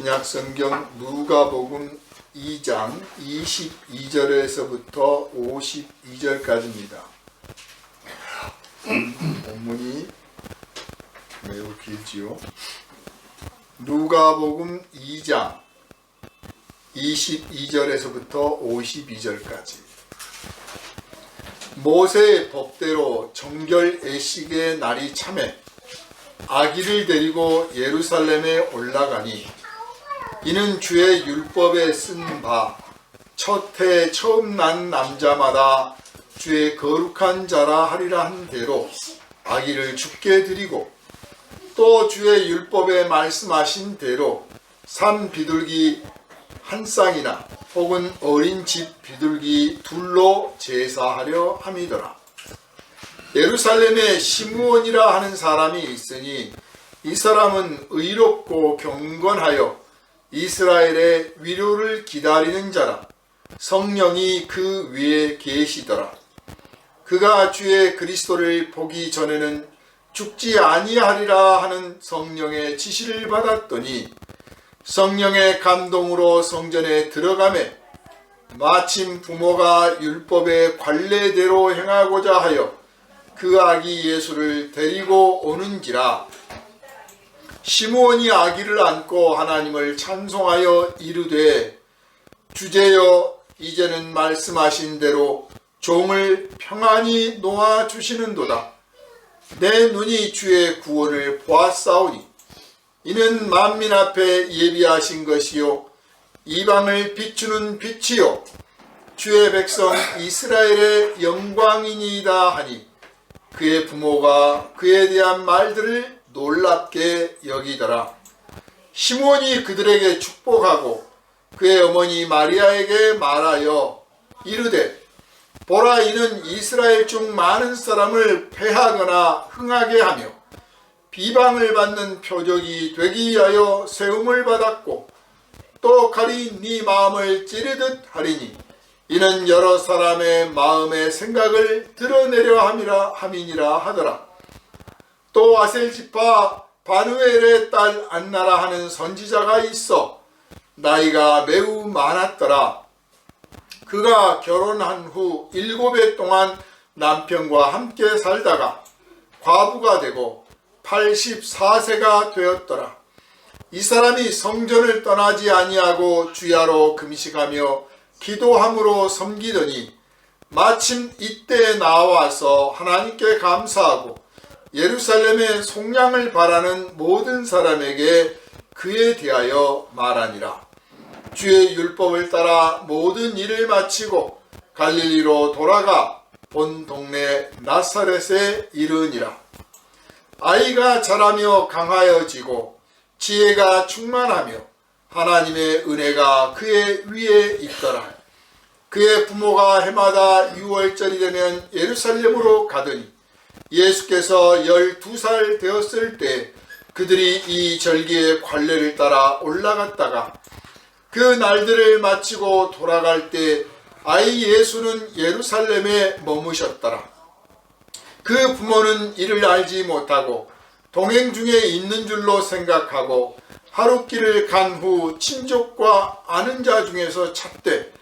신약성경 누가복음 2장 22절에서부터 52절까지입니다. 본문이 매우 길지요. 누가복음 2장 22절에서부터 52절까지. 모세의 법대로 정결 애식의 날이 참에 아기를 데리고 예루살렘에 올라가니 이는 주의 율법에 쓴 바 첫 해 처음 난 남자마다 주의 거룩한 자라 하리라 한 대로 아기를 죽게 드리고 또 주의 율법에 말씀하신 대로 산 비둘기 한 쌍이나 혹은 어린 집 비둘기 둘로 제사하려 함이더라. 예루살렘에 시므온이라 하는 사람이 있으니 이 사람은 의롭고 경건하여 이스라엘의 위로를 기다리는 자라. 성령이 그 위에 계시더라. 그가 주의 그리스도를 보기 전에는 죽지 아니하리라 하는 성령의 지시를 받았더니 성령의 감동으로 성전에 들어가매 마침 부모가 율법의 관례대로 행하고자 하여 그 아기 예수를 데리고 오는지라. 시므온이 아기를 안고 하나님을 찬송하여 이르되 주제여 이제는 말씀하신 대로 종을 평안히 놓아주시는도다. 내 눈이 주의 구원을 보았사오니 이는 만민 앞에 예비하신 것이요 이방을 비추는 빛이요 주의 백성 이스라엘의 영광이니이다 하니 그의 부모가 그에 대한 말들을 놀랍게 여기더라. 시므온이 그들에게 축복하고 그의 어머니 마리아에게 말하여 이르되 보라 이는 이스라엘 중 많은 사람을 패하거나 흥하게 하며 비방을 받는 표적이 되기 위하여 세움을 받았고 또 칼이 네 마음을 찌르듯 하리니 이는 여러 사람의 마음의 생각을 드러내려 함이니라 하더라. 또 아셀지파 바누엘의 딸 안나라 하는 선지자가 있어 나이가 매우 많았더라. 그가 결혼한 후 7해 동안 남편과 함께 살다가 과부가 되고 84세가 되었더라. 이 사람이 성전을 떠나지 아니하고 주야로 금식하며 기도함으로 섬기더니 마침 이때에 나와서 하나님께 감사하고 예루살렘의 속량을 바라는 모든 사람에게 그에 대하여 말하니라. 주의 율법을 따라 모든 일을 마치고 갈릴리로 돌아가 본 동네 나사렛에 이르니라. 아이가 자라며 강하여지고 지혜가 충만하며 하나님의 은혜가 그의 위에 있더라. 그의 부모가 해마다 6월절이 되면 예루살렘으로 가더니 예수께서 12살 되었을 때 그들이 이 절기의 관례를 따라 올라갔다가 그 날들을 마치고 돌아갈 때 아이 예수는 예루살렘에 머무셨더라. 그 부모는 이를 알지 못하고 동행 중에 있는 줄로 생각하고 하룻길을 간 후 친족과 아는 자 중에서 찾되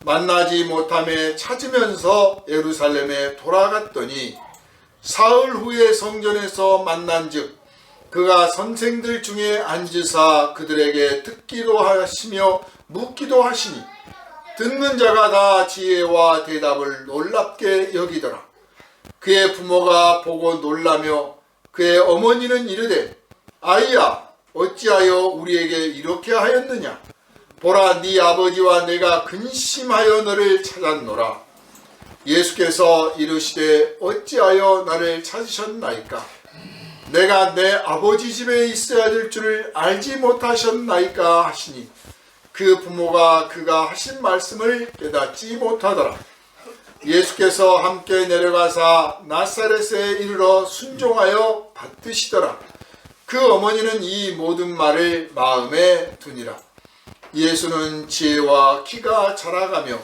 만나지 못함에 찾으면서 예루살렘에 돌아갔더니 사흘 후에 성전에서 만난즉 그가 선생들 중에 앉으사 그들에게 듣기도 하시며 묻기도 하시니 듣는 자가 다 지혜와 대답을 놀랍게 여기더라. 그의 부모가 보고 놀라며 그의 어머니는 이르되 아이야 어찌하여 우리에게 이렇게 하였느냐. 보라 네 아버지와 내가 근심하여 너를 찾았노라. 예수께서 이르시되 어찌하여 나를 찾으셨나이까. 내가 내 아버지 집에 있어야 될 줄을 알지 못하셨나이까 하시니 그 부모가 그가 하신 말씀을 깨닫지 못하더라. 예수께서 함께 내려가사 나사렛에 이르러 순종하여 받드시더라. 그 어머니는 이 모든 말을 마음에 두니라. 예수는 지혜와 키가 자라가며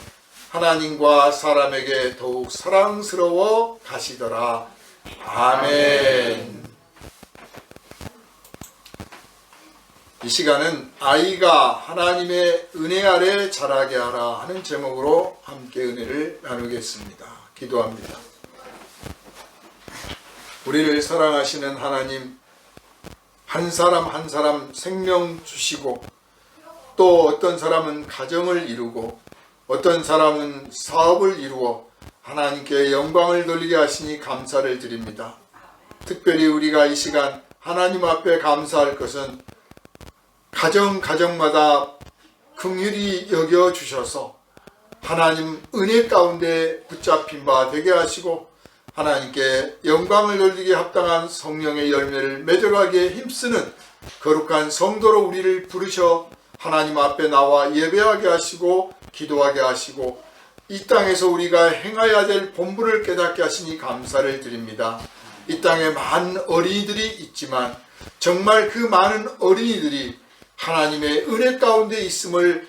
하나님과 사람에게 더욱 사랑스러워 가시더라. 아멘. 이 시간은 아이가 하나님의 은혜 아래 자라게 하라 하는 제목으로 함께 은혜를 나누겠습니다. 기도합니다. 우리를 사랑하시는 하나님, 한 사람 한 사람 생명 주시고 또 어떤 사람은 가정을 이루고 어떤 사람은 사업을 이루어 하나님께 영광을 돌리게 하시니 감사를 드립니다. 특별히 우리가 이 시간 하나님 앞에 감사할 것은 가정마다 긍휼히 여겨주셔서 하나님 은혜 가운데 붙잡힌 바 되게 하시고 하나님께 영광을 돌리기에 합당한 성령의 열매를 맺어가기에 힘쓰는 거룩한 성도로 우리를 부르셔 하나님 앞에 나와 예배하게 하시고 기도하게 하시고 이 땅에서 우리가 행해야 될 본분을 깨닫게 하시니 감사를 드립니다. 이 땅에 많은 어린이들이 있지만 정말 그 많은 어린이들이 하나님의 은혜 가운데 있음을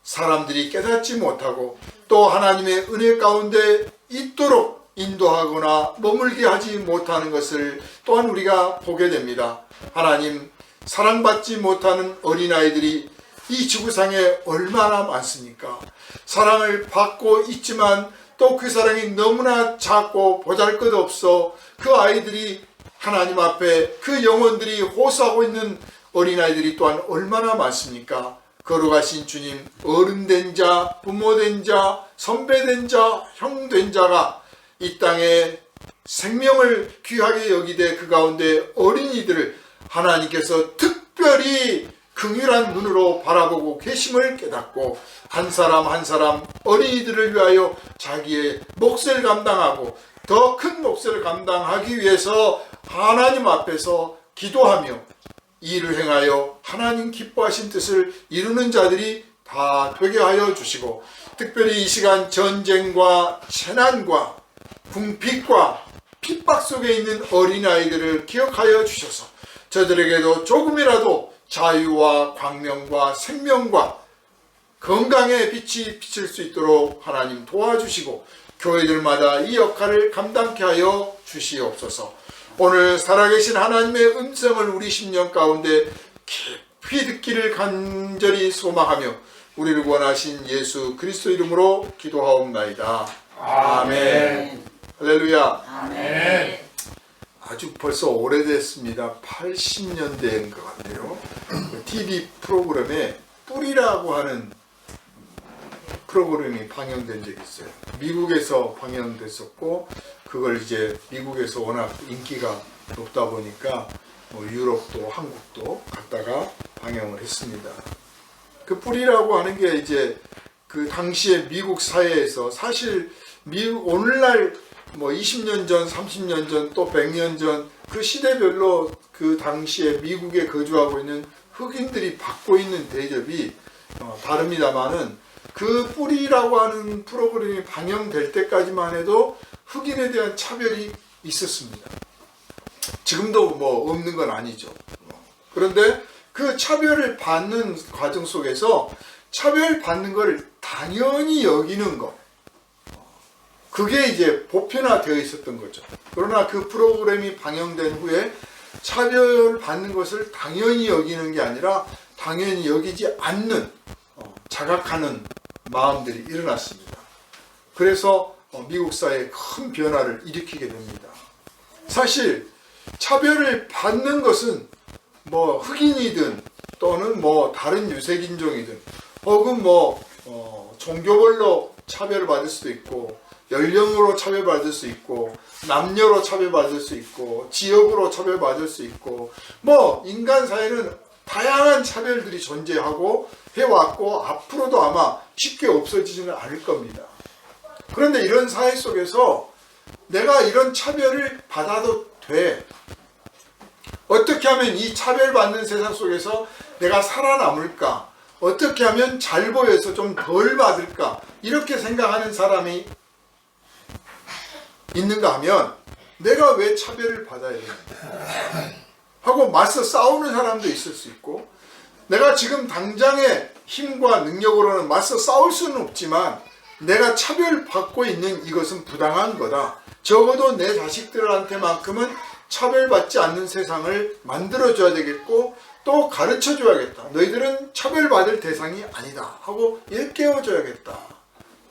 사람들이 깨닫지 못하고 또 하나님의 은혜 가운데 있도록 인도하거나 머물게 하지 못하는 것을 또한 우리가 보게 됩니다. 하나님, 사랑받지 못하는 어린아이들이 이 지구상에 얼마나 많습니까? 사랑을 받고 있지만 또 그 사랑이 너무나 작고 보잘것없어 그 아이들이 하나님 앞에 그 영혼들이 호소하고 있는 어린아이들이 또한 얼마나 많습니까? 걸어가신 주님, 어른된 자, 부모된 자, 선배된 자, 형된 자가 이 땅에 생명을 귀하게 여기되 그 가운데 어린이들을 하나님께서 특별히 긍휼한 눈으로 바라보고 계심을 깨닫고 한 사람 한 사람 어린이들을 위하여 자기의 몫을 감당하고 더 큰 몫을 감당하기 위해서 하나님 앞에서 기도하며 일을 행하여 하나님 기뻐하신 뜻을 이루는 자들이 다 되게 하여 주시고 특별히 이 시간 전쟁과 재난과 궁핍과 핍박 속에 있는 어린아이들을 기억하여 주셔서 저들에게도 조금이라도 자유와 광명과 생명과 건강의 빛이 비칠 수 있도록 하나님 도와주시고 교회들마다 이 역할을 감당케 하여 주시옵소서. 오늘 살아계신 하나님의 음성을 우리 심령 가운데 깊이 듣기를 간절히 소망하며 우리를 구원하신 예수 그리스도 이름으로 기도하옵나이다. 아멘. 할렐루야. 아멘. 아주 벌써 오래됐습니다. 80년대인 것 같네요. TV 프로그램에 뿌리라고 하는 프로그램이 방영된 적이 있어요. 미국에서 방영됐었고 그걸 이제 미국에서 워낙 인기가 높다 보니까 유럽도 한국도 갔다가 방영을 했습니다. 그 뿌리라고 하는 게 이제 그 당시에 미국 사회에서 사실 미국 오늘날 20년 전, 30년 전, 또 100년 전 그 시대별로 그 당시에 미국에 거주하고 있는 흑인들이 받고 있는 대접이 다릅니다만은 그 뿌리라고 하는 프로그램이 방영될 때까지만 해도 흑인에 대한 차별이 있었습니다. 지금도 없는 건 아니죠. 그런데 그 차별을 받는 과정 속에서 차별받는 걸 당연히 여기는 것, 그게 이제 보편화되어 있었던 거죠. 그러나 그 프로그램이 방영된 후에 차별받는 것을 당연히 여기는 게 아니라 당연히 여기지 않는 자각하는 마음들이 일어났습니다. 그래서 미국 사회에 큰 변화를 일으키게 됩니다. 사실 차별을 받는 것은 흑인이든 또는 다른 유색인종이든 혹은 종교별로 차별을 받을 수도 있고 연령으로 차별받을 수 있고 남녀로 차별받을 수 있고 지역으로 차별받을 수 있고 인간 사회는 다양한 차별들이 존재하고 해왔고 앞으로도 아마 쉽게 없어지지는 않을 겁니다. 그런데 이런 사회 속에서 내가 이런 차별을 받아도 돼. 어떻게 하면 이 차별받는 세상 속에서 내가 살아남을까? 어떻게 하면 잘 보여서 좀 덜 받을까? 이렇게 생각하는 사람이 있는가 하면 내가 왜 차별을 받아야 되는가 하고 맞서 싸우는 사람도 있을 수 있고 내가 지금 당장의 힘과 능력으로는 맞서 싸울 수는 없지만 내가 차별받고 있는 이것은 부당한 거다. 적어도 내 자식들한테만큼은 차별받지 않는 세상을 만들어줘야 되겠고 또 가르쳐줘야겠다. 너희들은 차별받을 대상이 아니다 하고 일깨워줘야겠다.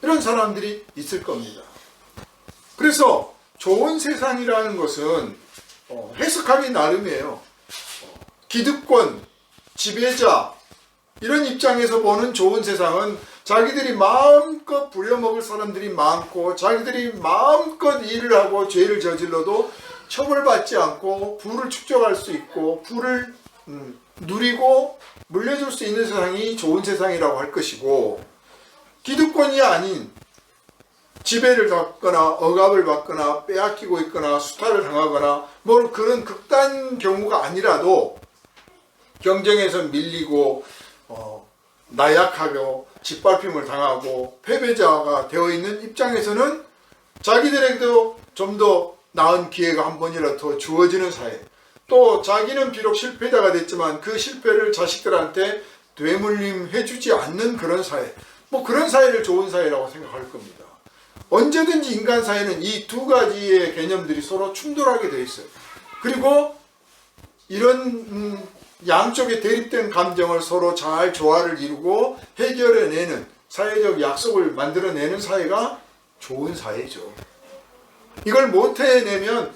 이런 사람들이 있을 겁니다. 그래서 좋은 세상이라는 것은 해석하기 나름이에요. 기득권, 지배자 이런 입장에서 보는 좋은 세상은 자기들이 마음껏 부려먹을 사람들이 많고 자기들이 마음껏 일을 하고 죄를 저질러도 처벌받지 않고 부를 축적할 수 있고 부를 누리고 물려줄 수 있는 세상이 좋은 세상이라고 할 것이고, 기득권이 아닌 지배를 받거나 억압을 받거나 빼앗기고 있거나 수탈을 당하거나 뭐 그런 극단 경우가 아니라도 경쟁에서 밀리고 나약하고 짓밟힘을 당하고 패배자가 되어 있는 입장에서는 자기들에게도 좀 더 나은 기회가 한 번이라도 더 주어지는 사회, 또 자기는 비록 실패자가 됐지만 그 실패를 자식들한테 되물림해주지 않는 그런 사회, 뭐 그런 사회를 좋은 사회라고 생각할 겁니다. 언제든지 인간 사회는 이 두 가지의 개념들이 서로 충돌하게 되어 있어요. 그리고 이런 양쪽의 대립된 감정을 서로 잘 조화를 이루고 해결해내는 사회적 약속을 만들어내는 사회가 좋은 사회죠. 이걸 못 해내면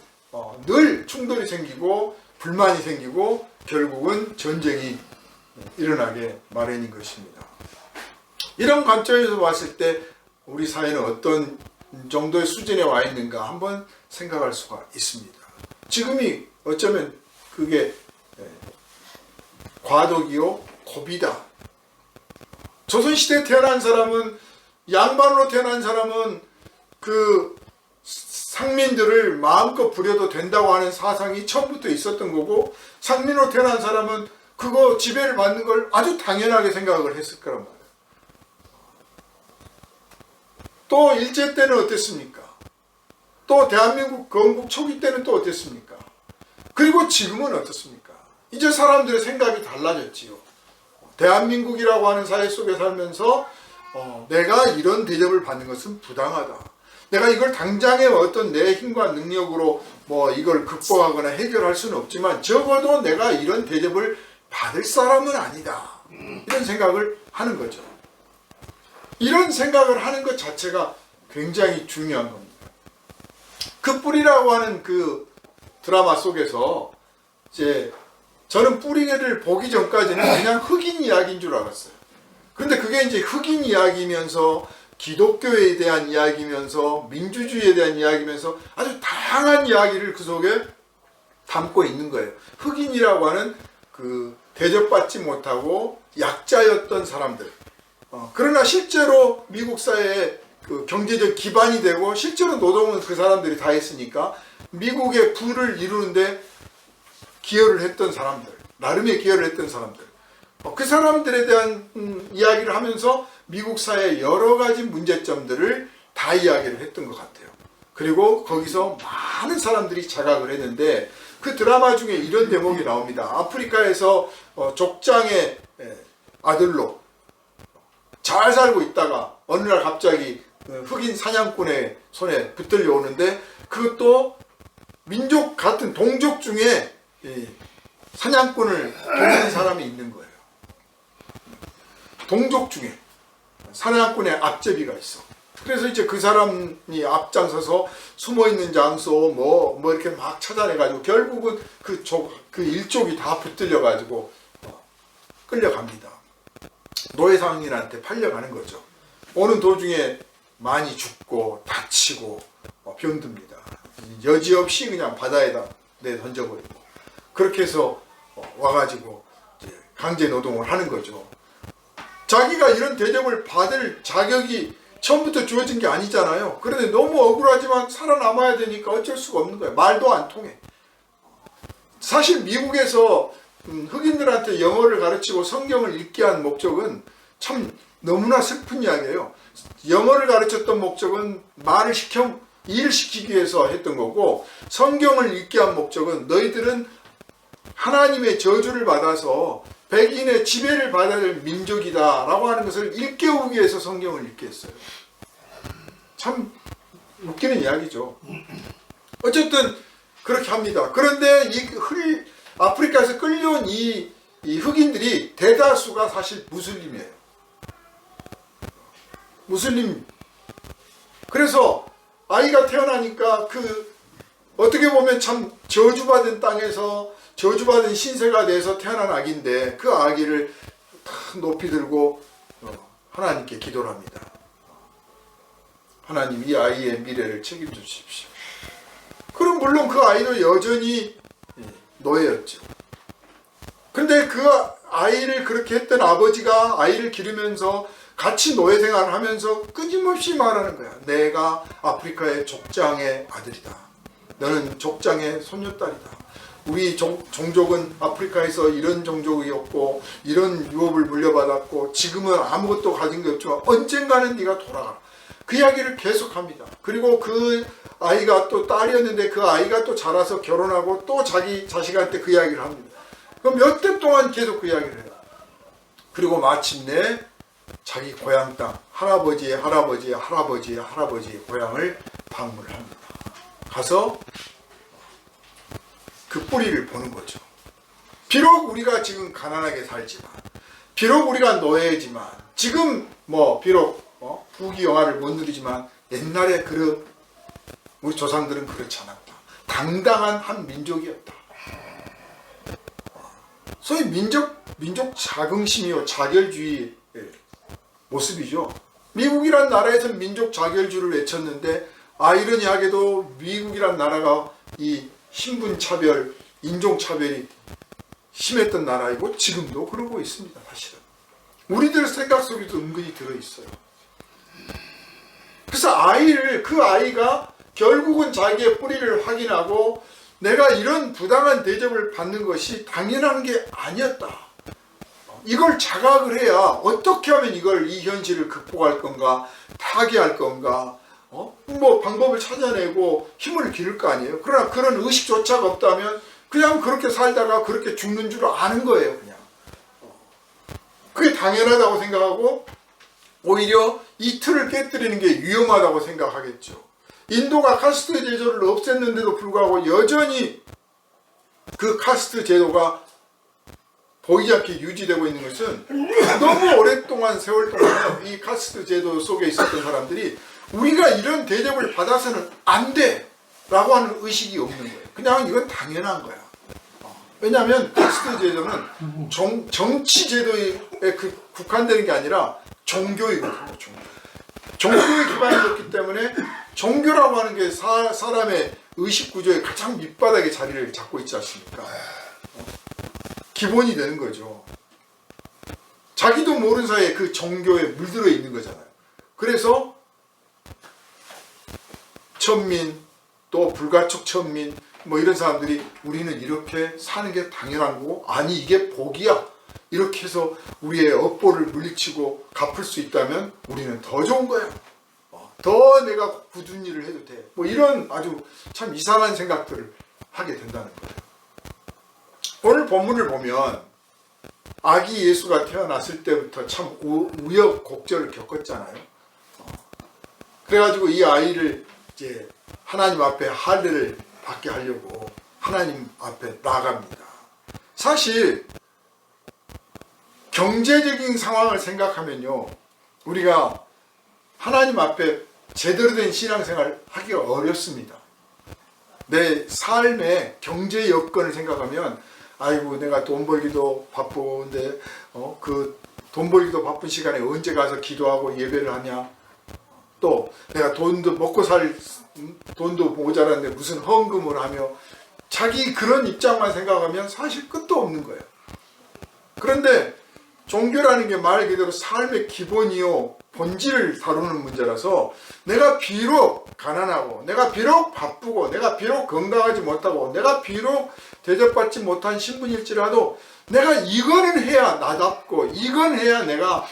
늘 충돌이 생기고 불만이 생기고 결국은 전쟁이 일어나게 마련인 것입니다. 이런 관점에서 봤을 때 우리 사회는 어떤 정도의 수준에 와 있는가 한번 생각할 수가 있습니다. 지금이 어쩌면 그게 과도기요 고비다. 조선시대에 태어난 사람은, 양반으로 태어난 사람은 그 상민들을 마음껏 부려도 된다고 하는 사상이 처음부터 있었던 거고, 상민으로 태어난 사람은 그거 지배를 받는 걸 아주 당연하게 생각을 했을 거란 말이에요. 또 일제 때는 어땠습니까? 또 대한민국 건국 초기 때는 또 어땠습니까? 그리고 지금은 어떻습니까? 이제 사람들의 생각이 달라졌지요. 대한민국이라고 하는 사회 속에 살면서 내가 이런 대접을 받는 것은 부당하다. 내가 이걸 당장에 어떤 내 힘과 능력으로 뭐 이걸 극복하거나 해결할 수는 없지만 적어도 내가 이런 대접을 받을 사람은 아니다. 이런 생각을 하는 거죠. 이런 생각을 하는 것 자체가 굉장히 중요한 겁니다. 그 뿌리라고 하는 그 드라마 속에서 이제 저는 뿌리를 보기 전까지는 그냥 흑인 이야기인 줄 알았어요. 그런데 그게 이제 흑인 이야기면서 기독교에 대한 이야기면서 민주주의에 대한 이야기면서 아주 다양한 이야기를 그 속에 담고 있는 거예요. 흑인이라고 하는 그 대접받지 못하고 약자였던 사람들. 그러나 실제로 미국 사회의 그 경제적 기반이 되고 실제로 노동은 그 사람들이 다 했으니까 미국의 부를 이루는데 기여를 했던 사람들, 나름의 기여를 했던 사람들, 그 사람들에 대한 이야기를 하면서 미국 사회의 여러 가지 문제점들을 다 이야기를 했던 것 같아요. 그리고 거기서 많은 사람들이 자각을 했는데 그 드라마 중에 이런 대목이 나옵니다. 아프리카에서 족장의 아들로 잘 살고 있다가 어느 날 갑자기 흑인 사냥꾼의 손에 붙들려 오는데, 그것도 민족 같은 동족 중에 사냥꾼을 돕는 사람이 있는 거예요. 동족 중에 사냥꾼의 앞제비가 있어. 그래서 이제 그 사람이 앞장서서 숨어있는 장소 뭐 이렇게 막 찾아내가지고 결국은 그 일족이 다 붙들려가지고 끌려갑니다. 노예상인한테 팔려가는 거죠. 오는 도중에 많이 죽고 다치고 병듭니다. 여지없이 그냥 바다에다 내던져버리고, 그렇게 해서 와가지고 이제 강제 노동을 하는 거죠. 자기가 이런 대접을 받을 자격이 처음부터 주어진 게 아니잖아요. 그런데 너무 억울하지만 살아남아야 되니까 어쩔 수가 없는 거예요. 말도 안 통해. 사실 미국에서 흑인들한테 영어를 가르치고 성경을 읽게 한 목적은 참 너무나 슬픈 이야기예요. 영어를 가르쳤던 목적은 일을 시키기 위해서 했던 거고, 성경을 읽게 한 목적은 너희들은 하나님의 저주를 받아서 백인의 지배를 받아야 될 민족이다 라고 하는 것을 일깨우기 위해서 성경을 읽게 했어요. 참 웃기는 이야기죠. 어쨌든 그렇게 합니다. 그런데 아프리카에서 끌려온 이 이 흑인들이 대다수가 사실 무슬림이에요. 무슬림. 그래서 아이가 태어나니까 그 어떻게 보면 참 저주받은 땅에서 저주받은 신세가 돼서 태어난 아기인데 그 아기를 탁 높이 들고 하나님께 기도를 합니다. 하나님, 이 아이의 미래를 책임져 주십시오. 그럼 물론 그 아이도 여전히 노예였죠. 근데 그 아이를 그렇게 했던 아버지가 아이를 기르면서 같이 노예 생활을 하면서 끊임없이 말하는 거야. 내가 아프리카의 족장의 아들이다. 너는 족장의 손녀딸이다. 우리 종족은 아프리카에서 이런 종족이었고 이런 유업을 물려받았고 지금은 아무것도 가진 게 없지만 언젠가는 네가 돌아가라. 그 이야기를 계속합니다. 그리고 그 아이가 또 딸이었는데 그 아이가 또 자라서 결혼하고 또 자기 자식한테 그 이야기를 합니다. 그럼 몇 대 동안 계속 그 이야기를 해요. 그리고 마침내 자기 고향 땅 할아버지의 할아버지의 할아버지의 할아버지의 고향을 방문을 합니다. 가서 그 뿌리를 보는 거죠. 비록 우리가 지금 가난하게 살지만, 비록 우리가 노예지만, 지금 비록 부귀 영화를 못 누리지만 옛날에 우리 조상들은 그렇지 않았다. 당당한 한 민족이었다. 소위 민족 자긍심이요 자결주의의 모습이죠. 미국이란 나라에서는 민족 자결주의를 외쳤는데 아이러니하게도 미국이란 나라가 이 신분차별, 인종차별이 심했던 나라이고 지금도 그러고 있습니다. 사실은 우리들 생각 속에도 은근히 들어있어요. 그래서 그 아이가 결국은 자기의 뿌리를 확인하고 내가 이런 부당한 대접을 받는 것이 당연한 게 아니었다. 이걸 자각을 해야 어떻게 하면 이 현실을 극복할 건가, 타개할 건가, 방법을 찾아내고 힘을 기를 거 아니에요. 그러나 그런 의식조차가 없다면 그냥 그렇게 살다가 그렇게 죽는 줄 아는 거예요. 그냥 그게 당연하다고 생각하고 오히려 이 틀을 깨뜨리는 게 위험하다고 생각하겠죠. 인도가 카스트 제도를 없앴는데도 불구하고 여전히 그 카스트 제도가 보이지 않게 유지되고 있는 것은 너무 오랫동안 세월 동안 이 카스트 제도 속에 있었던 사람들이 우리가 이런 대접을 받아서는 안 돼 라고 하는 의식이 없는 거예요. 그냥 이건 당연한 거야. 왜냐하면 카스트 제도는 정치 제도에 국한되는 게 아니라 종교이거든요. 종교에 기반이 기 때문에 종교라고 하는 게 사람의 의식 구조의 가장 밑바닥에 자리를 잡고 있지 않습니까? 기본이 되는 거죠. 자기도 모르는 사이에 그 종교에 물들어 있는 거잖아요. 그래서 천민, 또 불가촉 천민, 이런 사람들이 우리는 이렇게 사는 게 당연한 거고, 아니 이게 복이야. 이렇게 해서 우리의 업보를 물리치고 갚을 수 있다면 우리는 더 좋은 거야. 더 내가 굳은 일을 해도 돼. 이런 아주 참 이상한 생각들을 하게 된다는 거예요. 오늘 본문을 보면 아기 예수가 태어났을 때부터 참 우여곡절을 겪었잖아요. 그래가지고 이 아이를 이제 하나님 앞에 할례를 받게 하려고 하나님 앞에 나갑니다. 사실 경제적인 상황을 생각하면요, 우리가 하나님 앞에 제대로 된 신앙생활을 하기가 어렵습니다. 내 삶의 경제 여건을 생각하면 아이고 내가 돈 벌기도 바쁜데 그 돈 벌기도 바쁜 시간에 언제 가서 기도하고 예배를 하냐, 또 내가 돈도 먹고 살 돈도 모자란데 무슨 헌금을 하며 자기 그런 입장만 생각하면 사실 끝도 없는 거예요. 그런데 종교라는 게 말 그대로 삶의 기본이요 본질을 다루는 문제라서 내가 비록 가난하고 내가 비록 바쁘고 내가 비록 건강하지 못하고 내가 비록 대접받지 못한 신분일지라도 내가 이거는 해야 나답고 이건 해야 내가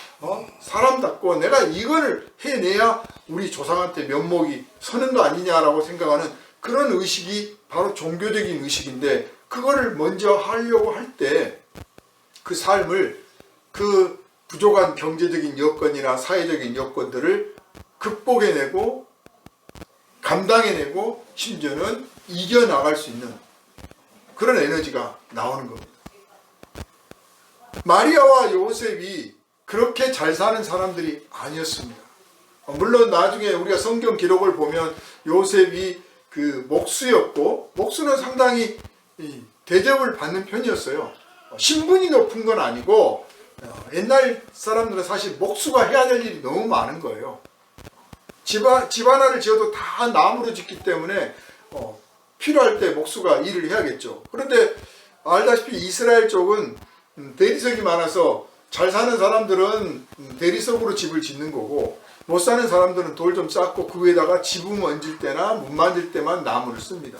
사람답고 내가 이거를 해내야 우리 조상한테 면목이 서는 거 아니냐라고 생각하는 그런 의식이 바로 종교적인 의식인데, 그거를 먼저 하려고 할 때 그 삶을 그 부족한 경제적인 여건이나 사회적인 여건들을 극복해내고 감당해내고 심지어는 이겨나갈 수 있는 그런 에너지가 나오는 겁니다. 마리아와 요셉이 그렇게 잘 사는 사람들이 아니었습니다. 물론 나중에 우리가 성경 기록을 보면 요셉이 그 목수였고, 목수는 상당히 대접을 받는 편이었어요. 신분이 높은 건 아니고, 옛날 사람들은 사실 목수가 해야 될 일이 너무 많은 거예요. 집 하나를 지어도 다 나무로 짓기 때문에 필요할 때 목수가 일을 해야겠죠. 그런데 알다시피 이스라엘 쪽은 대리석이 많아서 잘 사는 사람들은 대리석으로 집을 짓는 거고, 못 사는 사람들은 돌 좀 쌓고 그 위에다가 지붕 얹을 때나 문 만들 때만 나무를 씁니다.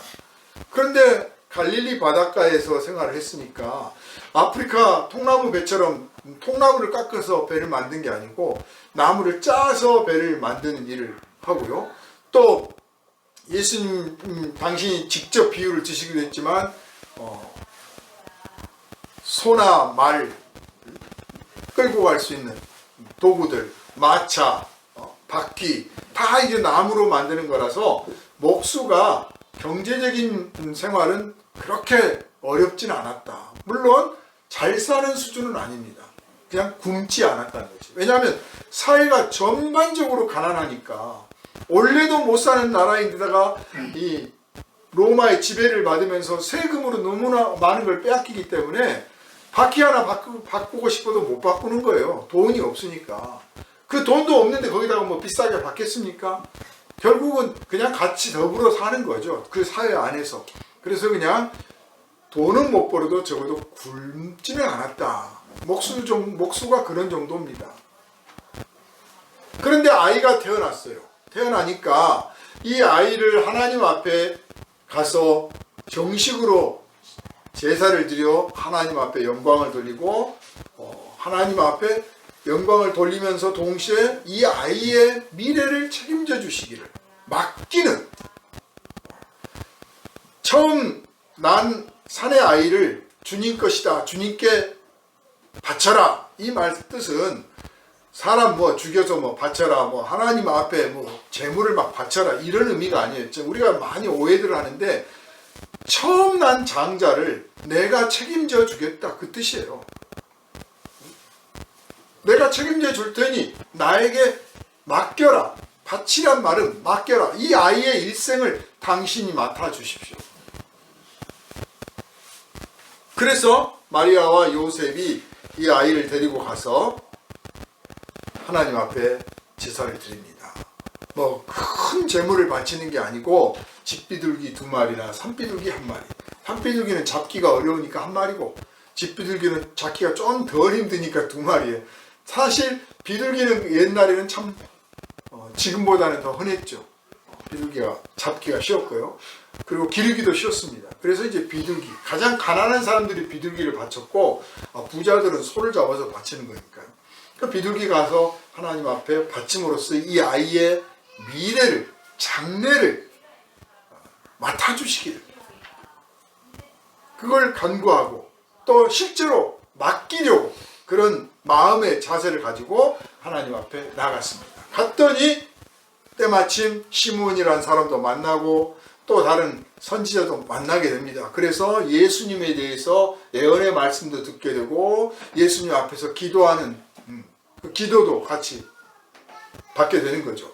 그런데 갈릴리 바닷가에서 생활을 했으니까 아프리카 통나무 배처럼 통나무를 깎아서 배를 만든 게 아니고 나무를 짜서 배를 만드는 일을 하고요. 또 예수님 당신이 직접 비유를 드시기도 했지만 소나 말 끌고 갈 수 있는 도구들, 마차, 바퀴 다 이제 나무로 만드는 거라서 목수가 경제적인 생활은 그렇게 어렵진 않았다. 물론 잘 사는 수준은 아닙니다. 그냥 굶지 않았다는 거지. 왜냐하면 사회가 전반적으로 가난하니까 원래도 못 사는 나라인데다가 이 로마의 지배를 받으면서 세금으로 너무나 많은 걸 빼앗기기 때문에 바퀴 하나 바꾸고 싶어도 못 바꾸는 거예요. 돈이 없으니까. 그 돈도 없는데 거기다가 뭐 비싸게 받겠습니까? 결국은 그냥 같이 더불어 사는 거죠. 그 사회 안에서. 그래서 그냥 돈은 못 벌어도 적어도 굶지는 않았다. 목수가 그런 정도입니다. 그런데 아이가 태어났어요. 태어나니까 이 아이를 하나님 앞에 가서 정식으로 제사를 드려 하나님 앞에 영광을 돌리고 하나님 앞에 영광을 돌리면서 동시에 이 아이의 미래를 책임져 주시기를 맡기는, 처음 난 산의 아이를 주님 것이다, 주님께 바쳐라, 이 말 뜻은 사람 죽여서 바쳐라, 하나님 앞에 재물을 막 바쳐라, 이런 의미가 아니에요. 우리가 많이 오해를 하는데 처음 난 장자를 내가 책임져 주겠다, 그 뜻이에요. 내가 책임져 줄 테니 나에게 맡겨라. 바치란 말은 맡겨라. 이 아이의 일생을 당신이 맡아주십시오. 그래서 마리아와 요셉이 이 아이를 데리고 가서 하나님 앞에 제사를 드립니다. 큰 제물을 바치는 게 아니고 집비둘기 2마리나 산비둘기 1마리. 산비둘기는 잡기가 어려우니까 1마리고 집비둘기는 잡기가 좀 덜 힘드니까 2마리에. 사실 비둘기는 옛날에는 참 지금보다는 더 흔했죠. 비둘기가 잡기가 쉬웠고요. 그리고 기르기도 쉬웠습니다. 그래서 이제 비둘기, 가장 가난한 사람들이 비둘기를 바쳤고 부자들은 소를 잡아서 바치는 거니까요. 그 비둘기 가서 하나님 앞에 바침으로써 이 아이의 미래를, 장래를 맡아주시기를, 그걸 간구하고 또 실제로 맡기려고 그런 마음의 자세를 가지고 하나님 앞에 나갔습니다. 갔더니 때마침 시므온이라는 사람도 만나고 또 다른 선지자도 만나게 됩니다. 그래서 예수님에 대해서 예언의 말씀도 듣게 되고 예수님 앞에서 기도하는 그 기도도 같이 받게 되는 거죠.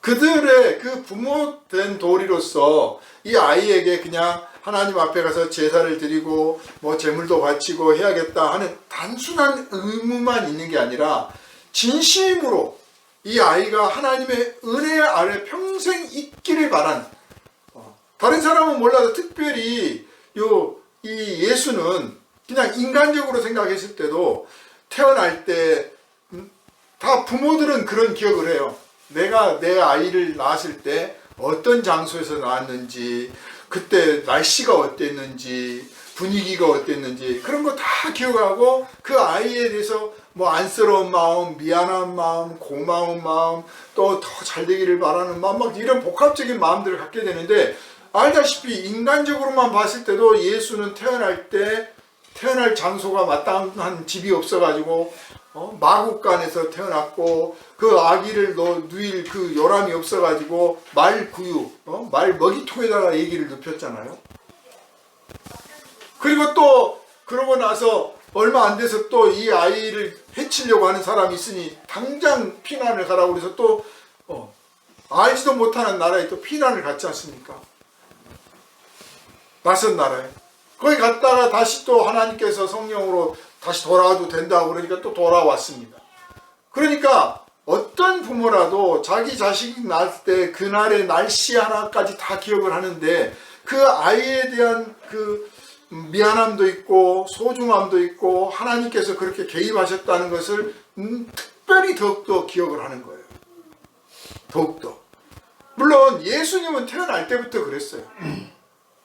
그들의 그 부모된 도리로서 이 아이에게 그냥 하나님 앞에 가서 제사를 드리고 제물도 바치고 해야겠다 하는 단순한 의무만 있는 게 아니라 진심으로 이 아이가 하나님의 은혜 아래 평생 있기를 바란, 다른 사람은 몰라도 특별히 이 예수는 그냥 인간적으로 생각했을 때도 태어날 때 다 부모들은 그런 기억을 해요. 내가 내 아이를 낳았을 때 어떤 장소에서 낳았는지, 그때 날씨가 어땠는지, 분위기가 어땠는지 그런 거 다 기억하고 그 아이에 대해서 안쓰러운 마음, 미안한 마음, 고마운 마음, 또 더 잘되기를 바라는 마음, 막 이런 복합적인 마음들을 갖게 되는데, 알다시피 인간적으로만 봤을 때도 예수는 태어날 장소가 마땅한 집이 없어가지고 마국간에서 태어났고, 그 아기를 누일 그 요람이 없어가지고 말 먹이통에다가 아기를 눕혔잖아요. 그리고 또 그러고 나서 얼마 안 돼서 또 이 아이를 해치려고 하는 사람이 있으니 당장 피난을 가라고 그래서 또 알지도 못하는 나라에 또 피난을 갔지 않습니까? 낯선 나라에. 거기 갔다가 다시 또 하나님께서 성령으로 다시 돌아와도 된다고 그러니까 또 돌아왔습니다. 그러니까 어떤 부모라도 자기 자식이 낳을 때 그날의 날씨 하나까지 다 기억을 하는데 그 아이에 대한 그 미안함도 있고 소중함도 있고 하나님께서 그렇게 개입하셨다는 것을 특별히 더욱더 기억을 하는 거예요. 더욱더. 물론 예수님은 태어날 때부터 그랬어요.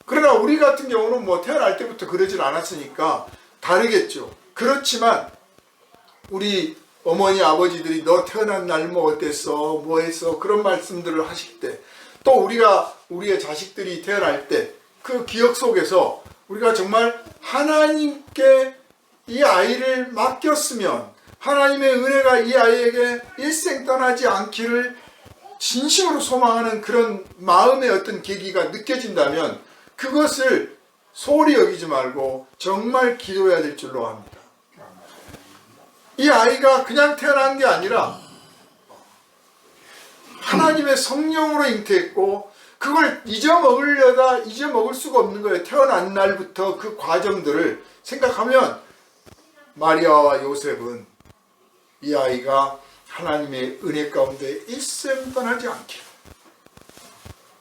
그러나 우리 같은 경우는 뭐 태어날 때부터 그러질 않았으니까 다르겠죠. 그렇지만 우리 어머니 아버지들이 너 태어난 날 뭐 어땠어 뭐 했어 그런 말씀들을 하실 때 또 우리가 우리의 자식들이 태어날 때 그 기억 속에서 우리가 정말 하나님께 이 아이를 맡겼으면 하나님의 은혜가 이 아이에게 일생 떠나지 않기를 진심으로 소망하는 그런 마음의 어떤 계기가 느껴진다면 그것을 소홀히 여기지 말고 정말 기도해야 될 줄로 압니다. 이 아이가 그냥 태어난 게 아니라 하나님의 성령으로 잉태했고 그걸 잊어먹을 수가 없는 거예요. 태어난 날부터 그 과정들을 생각하면 마리아와 요셉은 이 아이가 하나님의 은혜 가운데 일생 떠나지 않기를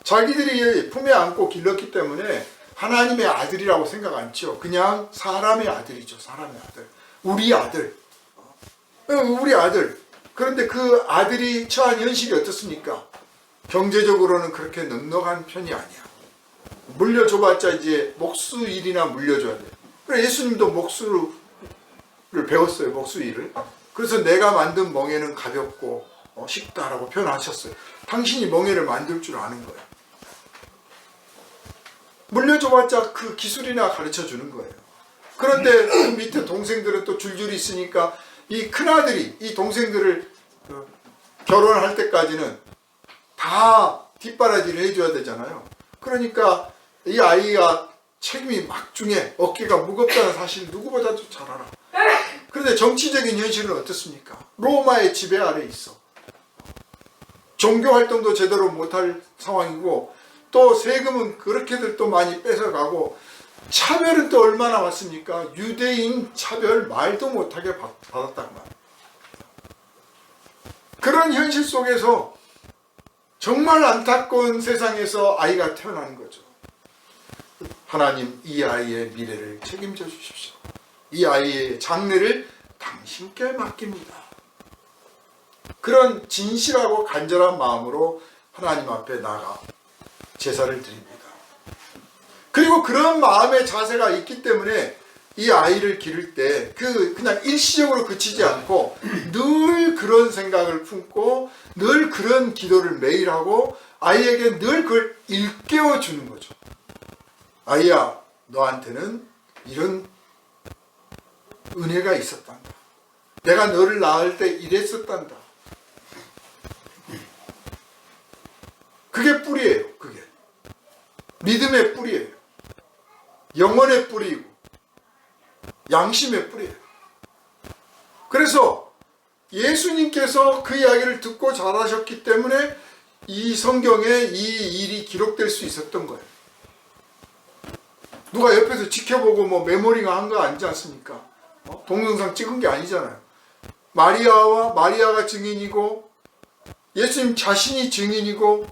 자기들이 품에 안고 길렀기 때문에 하나님의 아들이라고 생각 않죠. 그냥 사람의 아들이죠. 사람의 아들. 우리 아들. 우리 아들. 그런데 그 아들이 처한 현실이 어떻습니까? 경제적으로는 그렇게 넉넉한 편이 아니야. 물려줘봤자 이제 목수일이나 물려줘야 돼. 그래 예수님도 목수를 배웠어요. 목수일을. 그래서 내가 만든 멍에는 가볍고 쉽다라고 표현하셨어요. 당신이 멍에를 만들 줄 아는 거예요. 물려줘봤자 그 기술이나 가르쳐 주는 거예요. 그런데 그 밑에 동생들은 또 줄줄이 있으니까 이 큰아들이 이 동생들을 결혼할 때까지는 다 뒷바라지를 해줘야 되잖아요. 그러니까 이 아이가 책임이 막중해 어깨가 무겁다는 사실 누구보다도 잘 알아. 그런데 정치적인 현실은 어떻습니까? 로마의 지배 아래 있어. 종교 활동도 제대로 못할 상황이고 또 세금은 그렇게들 또 많이 뺏어가고 차별은 또 얼마나 많습니까? 유대인 차별 말도 못하게 받았단 말이에요. 그런 현실 속에서 정말 안타까운 세상에서 아이가 태어나는 거죠. 하나님 이 아이의 미래를 책임져 주십시오. 이 아이의 장래를 당신께 맡깁니다. 그런 진실하고 간절한 마음으로 하나님 앞에 나가 제사를 드립니다. 그리고 그런 마음의 자세가 있기 때문에 이 아이를 기를 때 그냥 일시적으로 그치지 않고 늘 그런 생각을 품고 늘 그런 기도를 매일 하고 아이에게 늘 그걸 일깨워 주는 거죠. 아이야, 너한테는 이런 은혜가 있었단다. 내가 너를 낳을 때 이랬었단다. 그게 뿌리예요. 그게 믿음의 뿌리예요. 영혼의 뿌리이고 양심의 뿌리예요. 그래서 예수님께서 그 이야기를 듣고 자라셨기 때문에 이 성경에 이 일이 기록될 수 있었던 거예요. 누가 옆에서 지켜보고 뭐 메모링 한 거 아니지 않습니까? 동영상 찍은 게 아니잖아요. 마리아가 증인이고 예수님 자신이 증인이고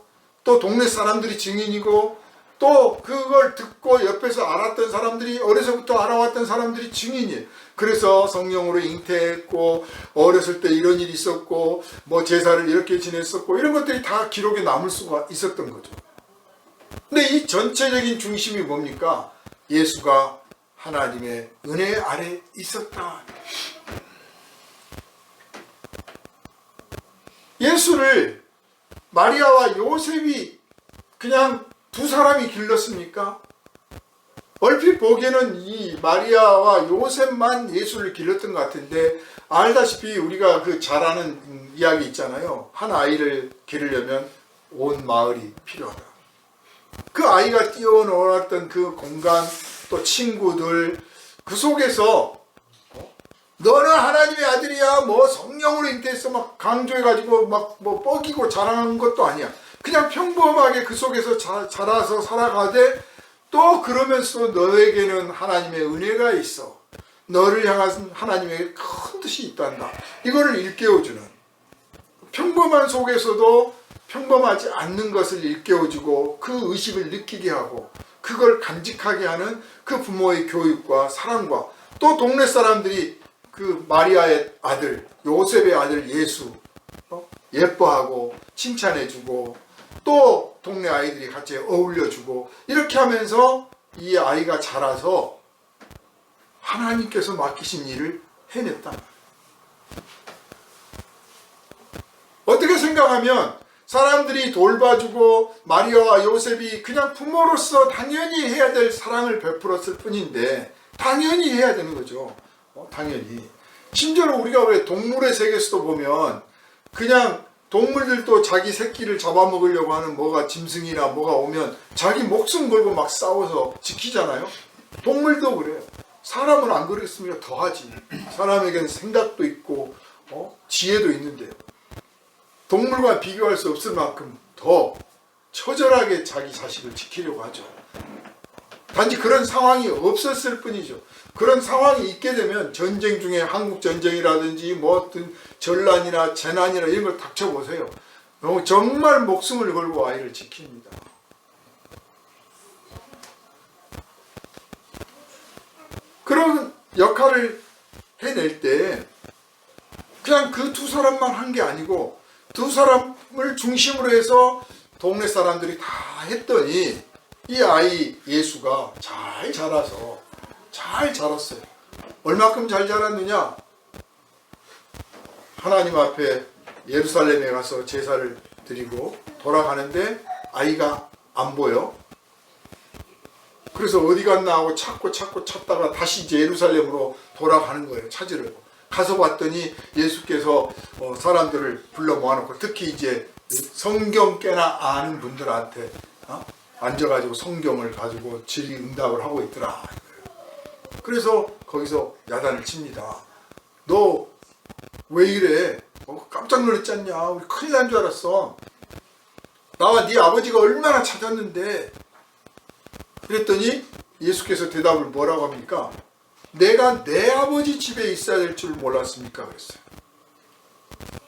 또 동네 사람들이 증인이고 또 그걸 듣고 옆에서 알았던 사람들이 어려서부터 알아왔던 사람들이 증인이에요. 그래서 성령으로 잉태했고 어렸을 때 이런 일이 있었고 뭐 제사를 이렇게 지냈었고 이런 것들이 다 기록에 남을 수가 있었던 거죠. 근데 이 전체적인 중심이 뭡니까? 예수가 하나님의 은혜 아래 있었다. 예수를 마리아와 요셉이 그냥 두 사람이 길렀습니까? 얼핏 보기에는 이 마리아와 요셉만 예수를 길렀던 것 같은데 알다시피 우리가 그 잘 아는 이야기 있잖아요. 한 아이를 기르려면 온 마을이 필요하다. 그 아이가 뛰어놀았던 그 공간 또 친구들 그 속에서 너는 하나님의 아들이야 뭐 성령으로 잉태해서 막 강조해가지고 막 뭐 뻐기고 자랑하는 것도 아니야. 그냥 평범하게 그 속에서 자라서 살아가되 또 그러면서 너에게는 하나님의 은혜가 있어. 너를 향한 하나님의 큰 뜻이 있단다. 이거를 일깨워주는, 평범한 속에서도 평범하지 않는 것을 일깨워주고 그 의식을 느끼게 하고 그걸 간직하게 하는 그 부모의 교육과 사랑과, 또 동네 사람들이 그 마리아의 아들 요셉의 아들 예수 예뻐하고 칭찬해주고 또 동네 아이들이 같이 어울려주고 이렇게 하면서 이 아이가 자라서 하나님께서 맡기신 일을 해냈다. 어떻게 생각하면 사람들이 돌봐주고 마리아와 요셉이 그냥 부모로서 당연히 해야 될 사랑을 베풀었을 뿐인데, 당연히 해야 되는 거죠. 당연히. 심지어는 우리가 왜 동물의 세계에서도 보면 그냥 동물들도 자기 새끼를 잡아먹으려고 하는 뭐가 짐승이나 뭐가 오면 자기 목숨 걸고 막 싸워서 지키잖아요. 동물도 그래요. 사람은 안 그랬으면 더하지. 사람에게는 생각도 있고 지혜도 있는데 동물과 비교할 수 없을 만큼 더 처절하게 자기 자식을 지키려고 하죠. 단지 그런 상황이 없었을 뿐이죠. 그런 상황이 있게 되면 전쟁 중에 한국 전쟁이라든지 뭐 어떤 전란이나 재난이나 이런 걸 닥쳐보세요. 정말 목숨을 걸고 아이를 지킵니다. 그런 역할을 해낼 때 그냥 그 두 사람만 한 게 아니고 두 사람을 중심으로 해서 동네 사람들이 다 했더니 이 아이 예수가 잘 자라서 잘 자랐어요. 얼마큼 잘 자랐느냐? 하나님 앞에 예루살렘에 가서 제사를 드리고 돌아가는데 아이가 안 보여. 그래서 어디 갔나 하고 찾고 찾다가 다시 이제 예루살렘으로 돌아가는 거예요. 찾으려고. 가서 봤더니 예수께서 사람들을 불러 모아놓고 특히 이제 성경 꽤나 아는 분들한테 앉아가지고 성경을 가지고 질의응답을 하고 있더라. 그래서 거기서 야단을 칩니다. 너 왜 이래? 깜짝 놀랐지 않냐? 우리 큰일 난 줄 알았어. 나와 네 아버지가 얼마나 찾았는데. 그랬더니 예수께서 대답을 뭐라고 합니까? 내가 내 아버지 집에 있어야 될 줄 몰랐습니까? 그랬어요.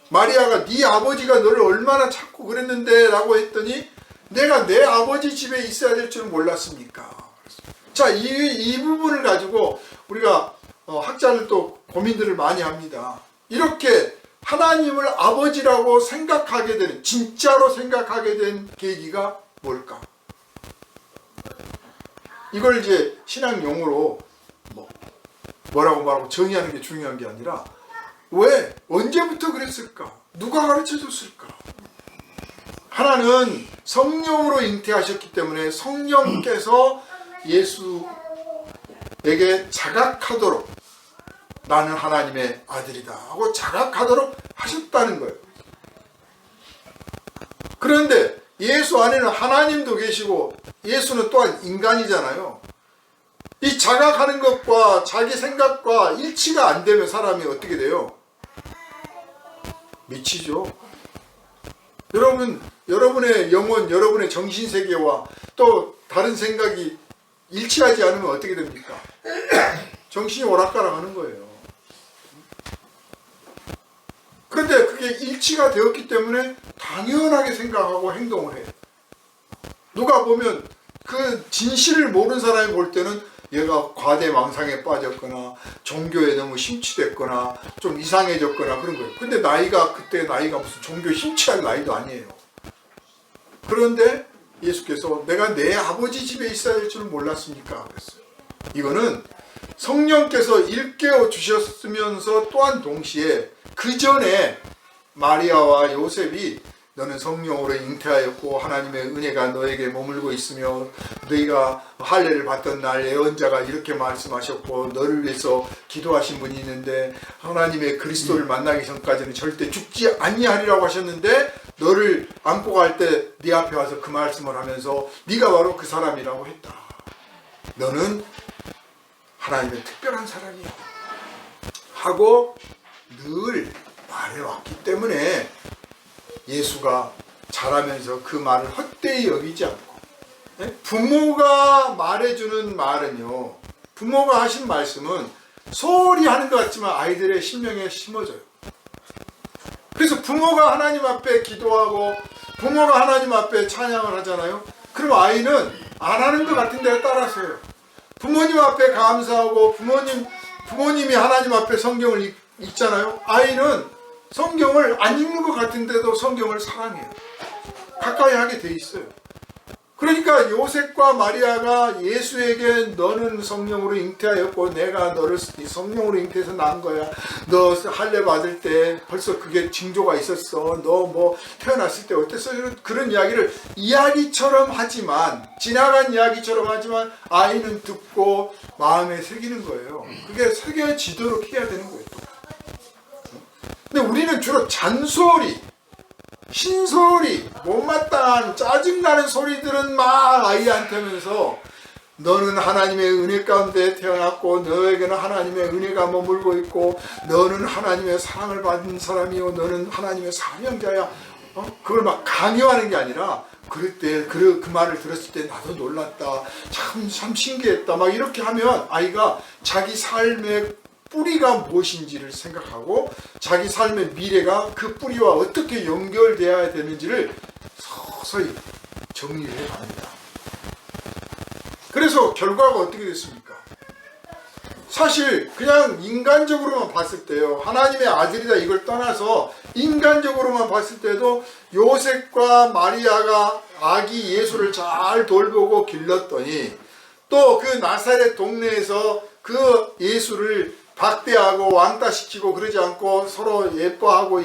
마리아가 네 아버지가 너를 얼마나 찾고 그랬는데 라고 했더니 내가 내 아버지 집에 있어야 될 줄 몰랐습니까? 그랬어요. 자, 이 부분을 가지고 우리가 학자들 또 고민들을 많이 합니다. 이렇게 하나님을 아버지라고 생각하게 되는, 진짜로 생각하게 된 계기가 뭘까? 이걸 이제 신앙 용어로 뭐라고 정의하는 게 중요한 게 아니라 왜? 언제부터 그랬을까? 누가 가르쳐줬을까? 하나는 성령으로 잉태하셨기 때문에 성령께서 예수에게 자각하도록 나는 하나님의 아들이다 하고 자각하도록 하셨다는 거예요. 그런데 예수 안에는 하나님도 계시고 예수는 또한 인간이잖아요. 이 자각하는 것과 자기 생각과 일치가 안 되면 사람이 어떻게 돼요? 미치죠. 여러분의 영혼, 여러분의 정신세계와 또 다른 생각이 일치하지 않으면 어떻게 됩니까? 정신이 오락가락하는 거예요. 그런데 그게 일치가 되었기 때문에 당연하게 생각하고 행동을 해요. 누가 보면 그 진실을 모르는 사람이 볼 때는 얘가 과대망상에 빠졌거나 종교에 너무 심취됐거나 좀 이상해졌거나 그런 거예요. 근데 그때 나이가 무슨 종교에 심취할 나이도 아니에요. 그런데 예수께서 내가 내 아버지 집에 있어야 될 줄 몰랐습니까? 그랬어요. 이거는 성령께서 일깨워 주셨으면서 또한 동시에 그 전에 마리아와 요셉이 너는 성령으로 잉태하였고 하나님의 은혜가 너에게 머물고 있으며 너희가 할례를 받던 날 예언자가 이렇게 말씀하셨고 너를 위해서 기도하신 분이 있는데 하나님의 그리스도를 만나기 전까지는 절대 죽지 아니하리라고 하셨는데 너를 안고 갈 때 네 앞에 와서 그 말씀을 하면서 네가 바로 그 사람이라고 했다. 너는 하나님의 특별한 사람이야 하고 늘 말해왔기 때문에 예수가 자라면서 그 말을 헛되이 여기지 않고, 부모가 말해주는 말은요, 부모가 하신 말씀은 소홀히 하는 것 같지만 아이들의 심령에 심어져요. 그래서 부모가 하나님 앞에 기도하고 부모가 하나님 앞에 찬양을 하잖아요. 그럼 아이는 안 하는 것 같은데 따라서 해요. 부모님 앞에 감사하고 부모님이 하나님 앞에 성경을 읽잖아요. 아이는 성경을 안 읽는 것 같은데도 성경을 사랑해요. 가까이 하게 돼 있어요. 그러니까 요셉과 마리아가 예수에게 너는 성령으로 잉태하였고 내가 너를 성령으로 잉태해서 낳은 거야. 너 할례 받을 때 벌써 그게 징조가 있었어. 너 뭐 태어났을 때 어땠어? 그런 이야기를 이야기처럼 하지만, 지나간 이야기처럼 하지만 아이는 듣고 마음에 새기는 거예요. 그게 새겨지도록 해야 되는 거예요. 근데 우리는 주로 잔소리, 신소리, 못마땅한 짜증나는 소리들은 막 아이한테 하면서 너는 하나님의 은혜 가운데 태어났고 너에게는 하나님의 은혜가 머물고 있고 너는 하나님의 사랑을 받은 사람이요 너는 하나님의 사명자야. 그걸 막 강요하는 게 아니라 그럴 때 그 말을 들었을 때 나도 놀랐다. 참 신기했다. 막 이렇게 하면 아이가 자기 삶의 뿌리가 무엇인지를 생각하고 자기 삶의 미래가 그 뿌리와 어떻게 연결되어야 되는지를 서서히 정리해 갑니다. 그래서 결과가 어떻게 됐습니까? 사실 그냥 인간적으로만 봤을 때요, 하나님의 아들이다 이걸 떠나서 인간적으로만 봤을 때도 요셉과 마리아가 아기 예수를 잘 돌보고 길렀더니 또 그 나사렛 동네에서 그 예수를 박대하고 왕따시키고 그러지 않고 서로 예뻐하고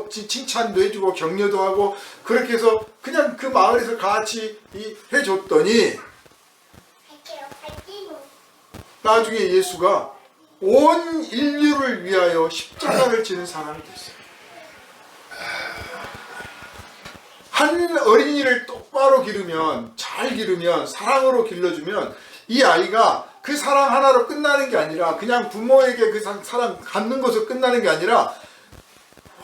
칭찬도 해주고 격려도 하고 그렇게 해서 그냥 그 마을에서 같이 해줬더니 나중에 예수가 온 인류를 위하여 십자가를 지는 사람이 됐어요. 한 어린이를 똑바로 기르면, 잘 기르면, 사랑으로 길러주면 이 아이가 그 사랑 하나로 끝나는 게 아니라 그냥 부모에게 그 사랑 갖는 것으로 끝나는 게 아니라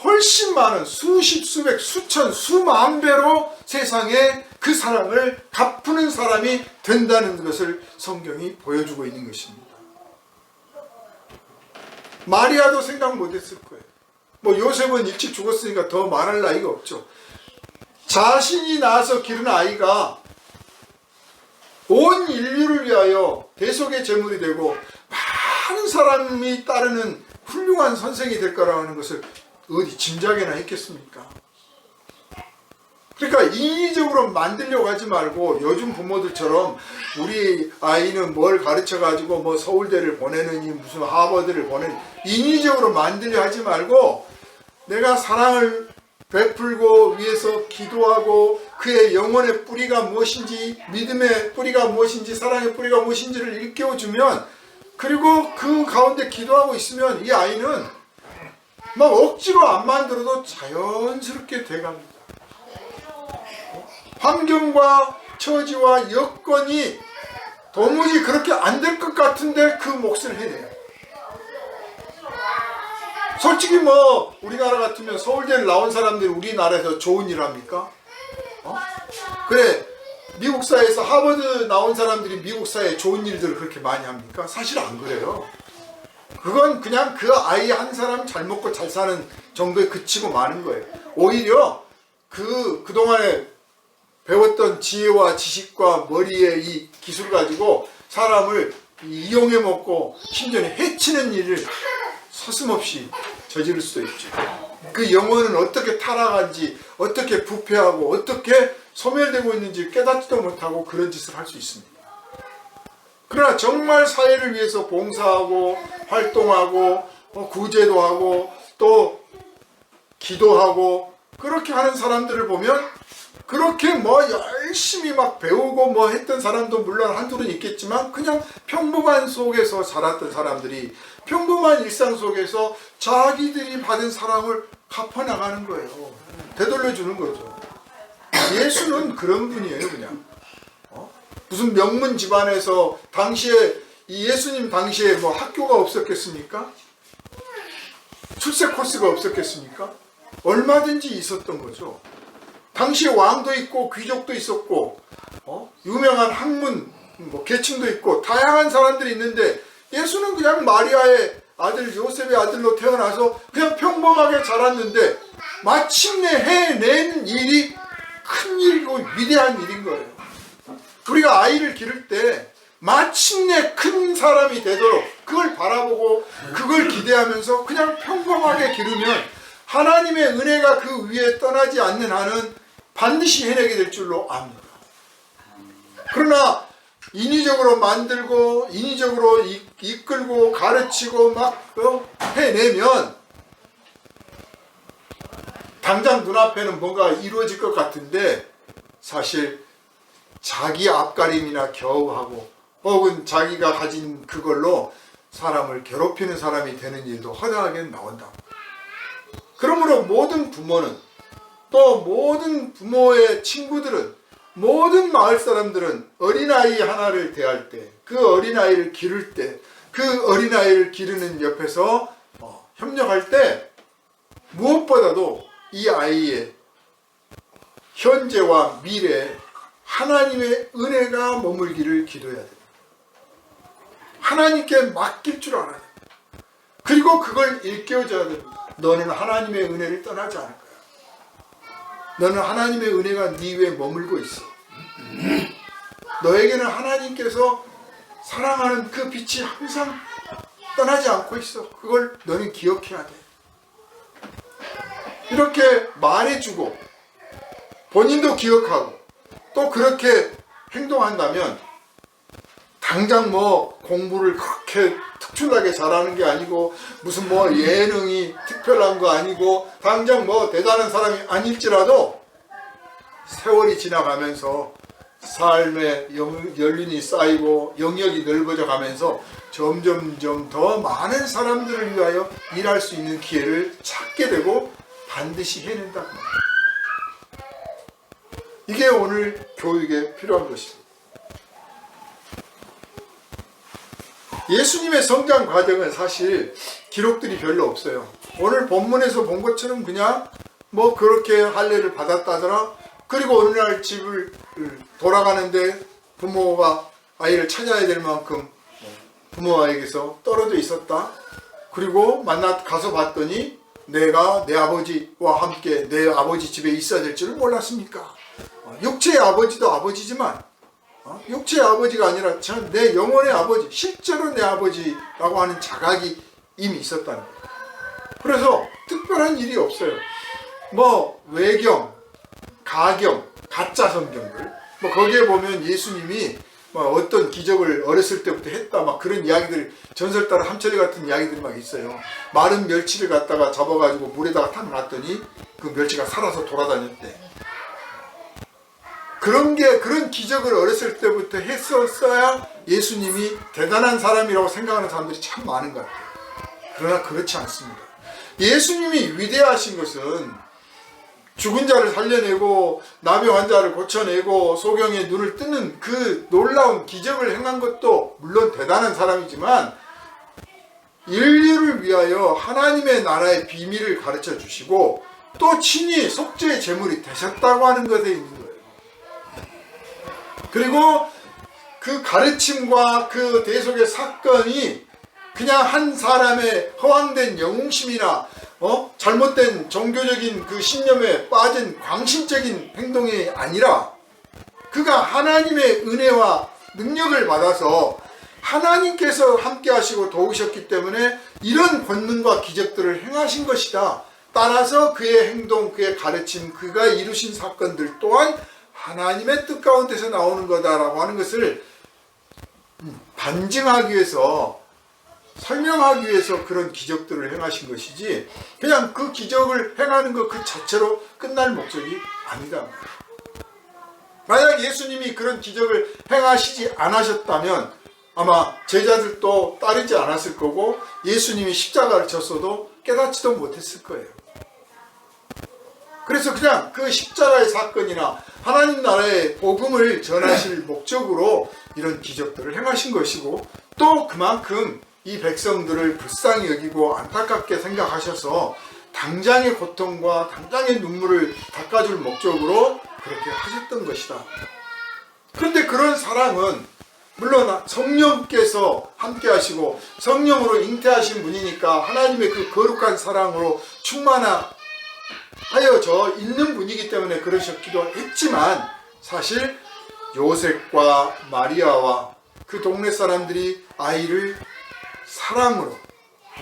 훨씬 많은 수십, 수백, 수천, 수만 배로 세상에 그 사랑을 갚는 사람이 된다는 것을 성경이 보여주고 있는 것입니다. 마리아도 생각 못했을 거예요. 뭐 요셉은 일찍 죽었으니까 더 말할 나이가 없죠. 자신이 낳아서 기른 아이가 온 인류를 위하여 대속의 제물이 되고 많은 사람이 따르는 훌륭한 선생이 될 거라고 하는 것을 어디 짐작이나 했겠습니까? 그러니까 인위적으로 만들려고 하지 말고 요즘 부모들처럼 우리 아이는 뭘 가르쳐가지고 뭐 서울대를 보내느니 무슨 하버드를 보내느니 인위적으로 만들려 하지 말고 내가 사랑을 베풀고 위해서 기도하고 그의 영혼의 뿌리가 무엇인지, 믿음의 뿌리가 무엇인지, 사랑의 뿌리가 무엇인지를 일깨워주면, 그리고 그 가운데 기도하고 있으면 이 아이는 막 억지로 안 만들어도 자연스럽게 돼갑니다. 환경과 처지와 여건이 도무지 그렇게 안 될 것 같은데 그 몫을 해내요. 솔직히 뭐 우리나라 같으면 서울대를 나온 사람들이 우리나라에서 좋은 일 합니까? 그래, 미국 사회에서 하버드 나온 사람들이 미국 사회에 좋은 일들을 그렇게 많이 합니까? 사실 안 그래요. 그건 그냥 그 아이 한 사람 잘 먹고 잘 사는 정도에 그치고 마는 거예요. 오히려 그동안에 배웠던 지혜와 지식과 머리의 이 기술을 가지고 사람을 이용해 먹고 심지어는 해치는 일을 서슴없이 저지를 수도 있죠. 그 영혼은 어떻게 타락한지, 어떻게 부패하고 어떻게 소멸되고 있는지 깨닫지도 못하고 그런 짓을 할 수 있습니다. 그러나 정말 사회를 위해서 봉사하고 활동하고 구제도 하고 또 기도하고 그렇게 하는 사람들을 보면 그렇게 뭐 열심히 막 배우고 뭐 했던 사람도 물론 한둘은 있겠지만 그냥 평범한 속에서 자랐던 사람들이 평범한 일상 속에서 자기들이 받은 사랑을 갚아나가는 거예요. 되돌려주는 거죠. 예수는 그런 분이에요. 그냥 무슨 명문 집안에서 당시에 이 예수님 당시에 뭐 학교가 없었겠습니까? 출세 코스가 없었겠습니까? 얼마든지 있었던 거죠. 당시에 왕도 있고 귀족도 있었고 유명한 학문 뭐 계층도 있고 다양한 사람들이 있는데 예수는 그냥 마리아의 아들 요셉의 아들로 태어나서 그냥 평범하게 자랐는데 마침내 해낸 일이 큰 일이고 위대한 일인 거예요. 우리가 아이를 기를 때 마침내 큰 사람이 되도록 그걸 바라보고 그걸 기대하면서 그냥 평범하게 기르면 하나님의 은혜가 그 위에 떠나지 않는 한은 반드시 해내게 될 줄로 압니다. 그러나 인위적으로 만들고 인위적으로 이끌고 가르치고 막 해내면 당장 눈앞에는 뭔가 이루어질 것 같은데 사실 자기 앞가림이나 겨우하고 혹은 자기가 가진 그걸로 사람을 괴롭히는 사람이 되는 일도 허다하게 나온다. 그러므로 모든 부모는 또 모든 부모의 친구들은 모든 마을 사람들은 어린아이 하나를 대할 때 그 어린아이를 기를 때 그 어린아이를 기르는 옆에서 협력할 때 무엇보다도 이 아이의 현재와 미래에 하나님의 은혜가 머물기를 기도해야 됩니다. 하나님께 맡길 줄 알아야 됩니다. 그리고 그걸 일깨워줘야 됩니다. 너는 하나님의 은혜를 떠나지 않을 거야. 너는 하나님의 은혜가 네 위에 머물고 있어. 너에게는 하나님께서 사랑하는 그 빛이 항상 떠나지 않고 있어. 그걸 너는 기억해야 돼. 이렇게 말해주고 본인도 기억하고 또 그렇게 행동한다면 당장 뭐 공부를 그렇게 특출나게 잘하는 게 아니고 무슨 뭐 예능이 특별한 거 아니고 당장 뭐 대단한 사람이 아닐지라도 세월이 지나가면서 삶의 연륜이 쌓이고 영역이 넓어져 가면서 점점점 더 많은 사람들을 위하여 일할 수 있는 기회를 찾게 되고 반드시 해낸다. 이게 오늘 교육에 필요한 것입니다. 예수님의 성장 과정은 사실 기록들이 별로 없어요. 오늘 본문에서 본 것처럼 그냥 뭐 그렇게 할례를 받았다더라. 그리고 어느 날 집을 돌아가는데 부모가 아이를 찾아야 될 만큼 부모에게서 떨어져 있었다. 그리고 가서 봤더니 내가 내 아버지와 함께 내 아버지 집에 있어야 될 줄을 몰랐습니까? 육체의 아버지도 아버지지만 육체의 아버지가 아니라 내 영혼의 아버지, 실제로 내 아버지라고 하는 자각이 이미 있었다는 거예요. 그래서 특별한 일이 없어요. 뭐 외경, 가경, 가짜 성경들 뭐 거기에 보면 예수님이 뭐 어떤 기적을 어렸을 때부터 했다 막 그런 이야기들 전설 따라 함철이 같은 이야기들이 막 있어요. 마른 멸치를 갖다가 잡아가지고 물에다가 탁 놨더니 그 멸치가 살아서 돌아다녔대. 그런 기적을 어렸을 때부터 했었어야 예수님이 대단한 사람이라고 생각하는 사람들이 참 많은 것 같아요. 그러나 그렇지 않습니다. 예수님이 위대하신 것은 죽은 자를 살려내고 나병 환자를 고쳐내고 소경의 눈을 뜨는 그 놀라운 기적을 행한 것도 물론 대단한 사람이지만 인류를 위하여 하나님의 나라의 비밀을 가르쳐 주시고 또 친히 속죄의 제물이 되셨다고 하는 것에 있는 거예요. 그리고 그 가르침과 그 대속의 사건이 그냥 한 사람의 허황된 영웅심이나 잘못된 종교적인 그 신념에 빠진 광신적인 행동이 아니라 그가 하나님의 은혜와 능력을 받아서 하나님께서 함께 하시고 도우셨기 때문에 이런 권능과 기적들을 행하신 것이다. 따라서 그의 행동, 그의 가르침, 그가 이루신 사건들 또한 하나님의 뜻 가운데서 나오는 거다라고 하는 것을 반증하기 위해서 설명하기 위해서 그런 기적들을 행하신 것이지 그냥 그 기적을 행하는 것 그 자체로 끝날 목적이 아니다. 만약 예수님이 그런 기적을 행하시지 않으셨다면 아마 제자들도 따르지 않았을 거고 예수님이 십자가를 졌어도 깨닫지도 못했을 거예요. 그래서 그냥 그 십자가의 사건이나 하나님 나라의 복음을 전하실 목적으로 이런 기적들을 행하신 것이고, 또 그만큼 이 백성들을 불쌍히 여기고 안타깝게 생각하셔서 당장의 고통과 당장의 눈물을 닦아줄 목적으로 그렇게 하셨던 것이다. 그런데 그런 사랑은 물론 성령께서 함께 하시고 성령으로 잉태하신 분이니까 하나님의 그 거룩한 사랑으로 충만하여져 있는 분이기 때문에 그러셨기도 했지만, 사실 요셉과 마리아와 그 동네 사람들이 아이를 사랑으로,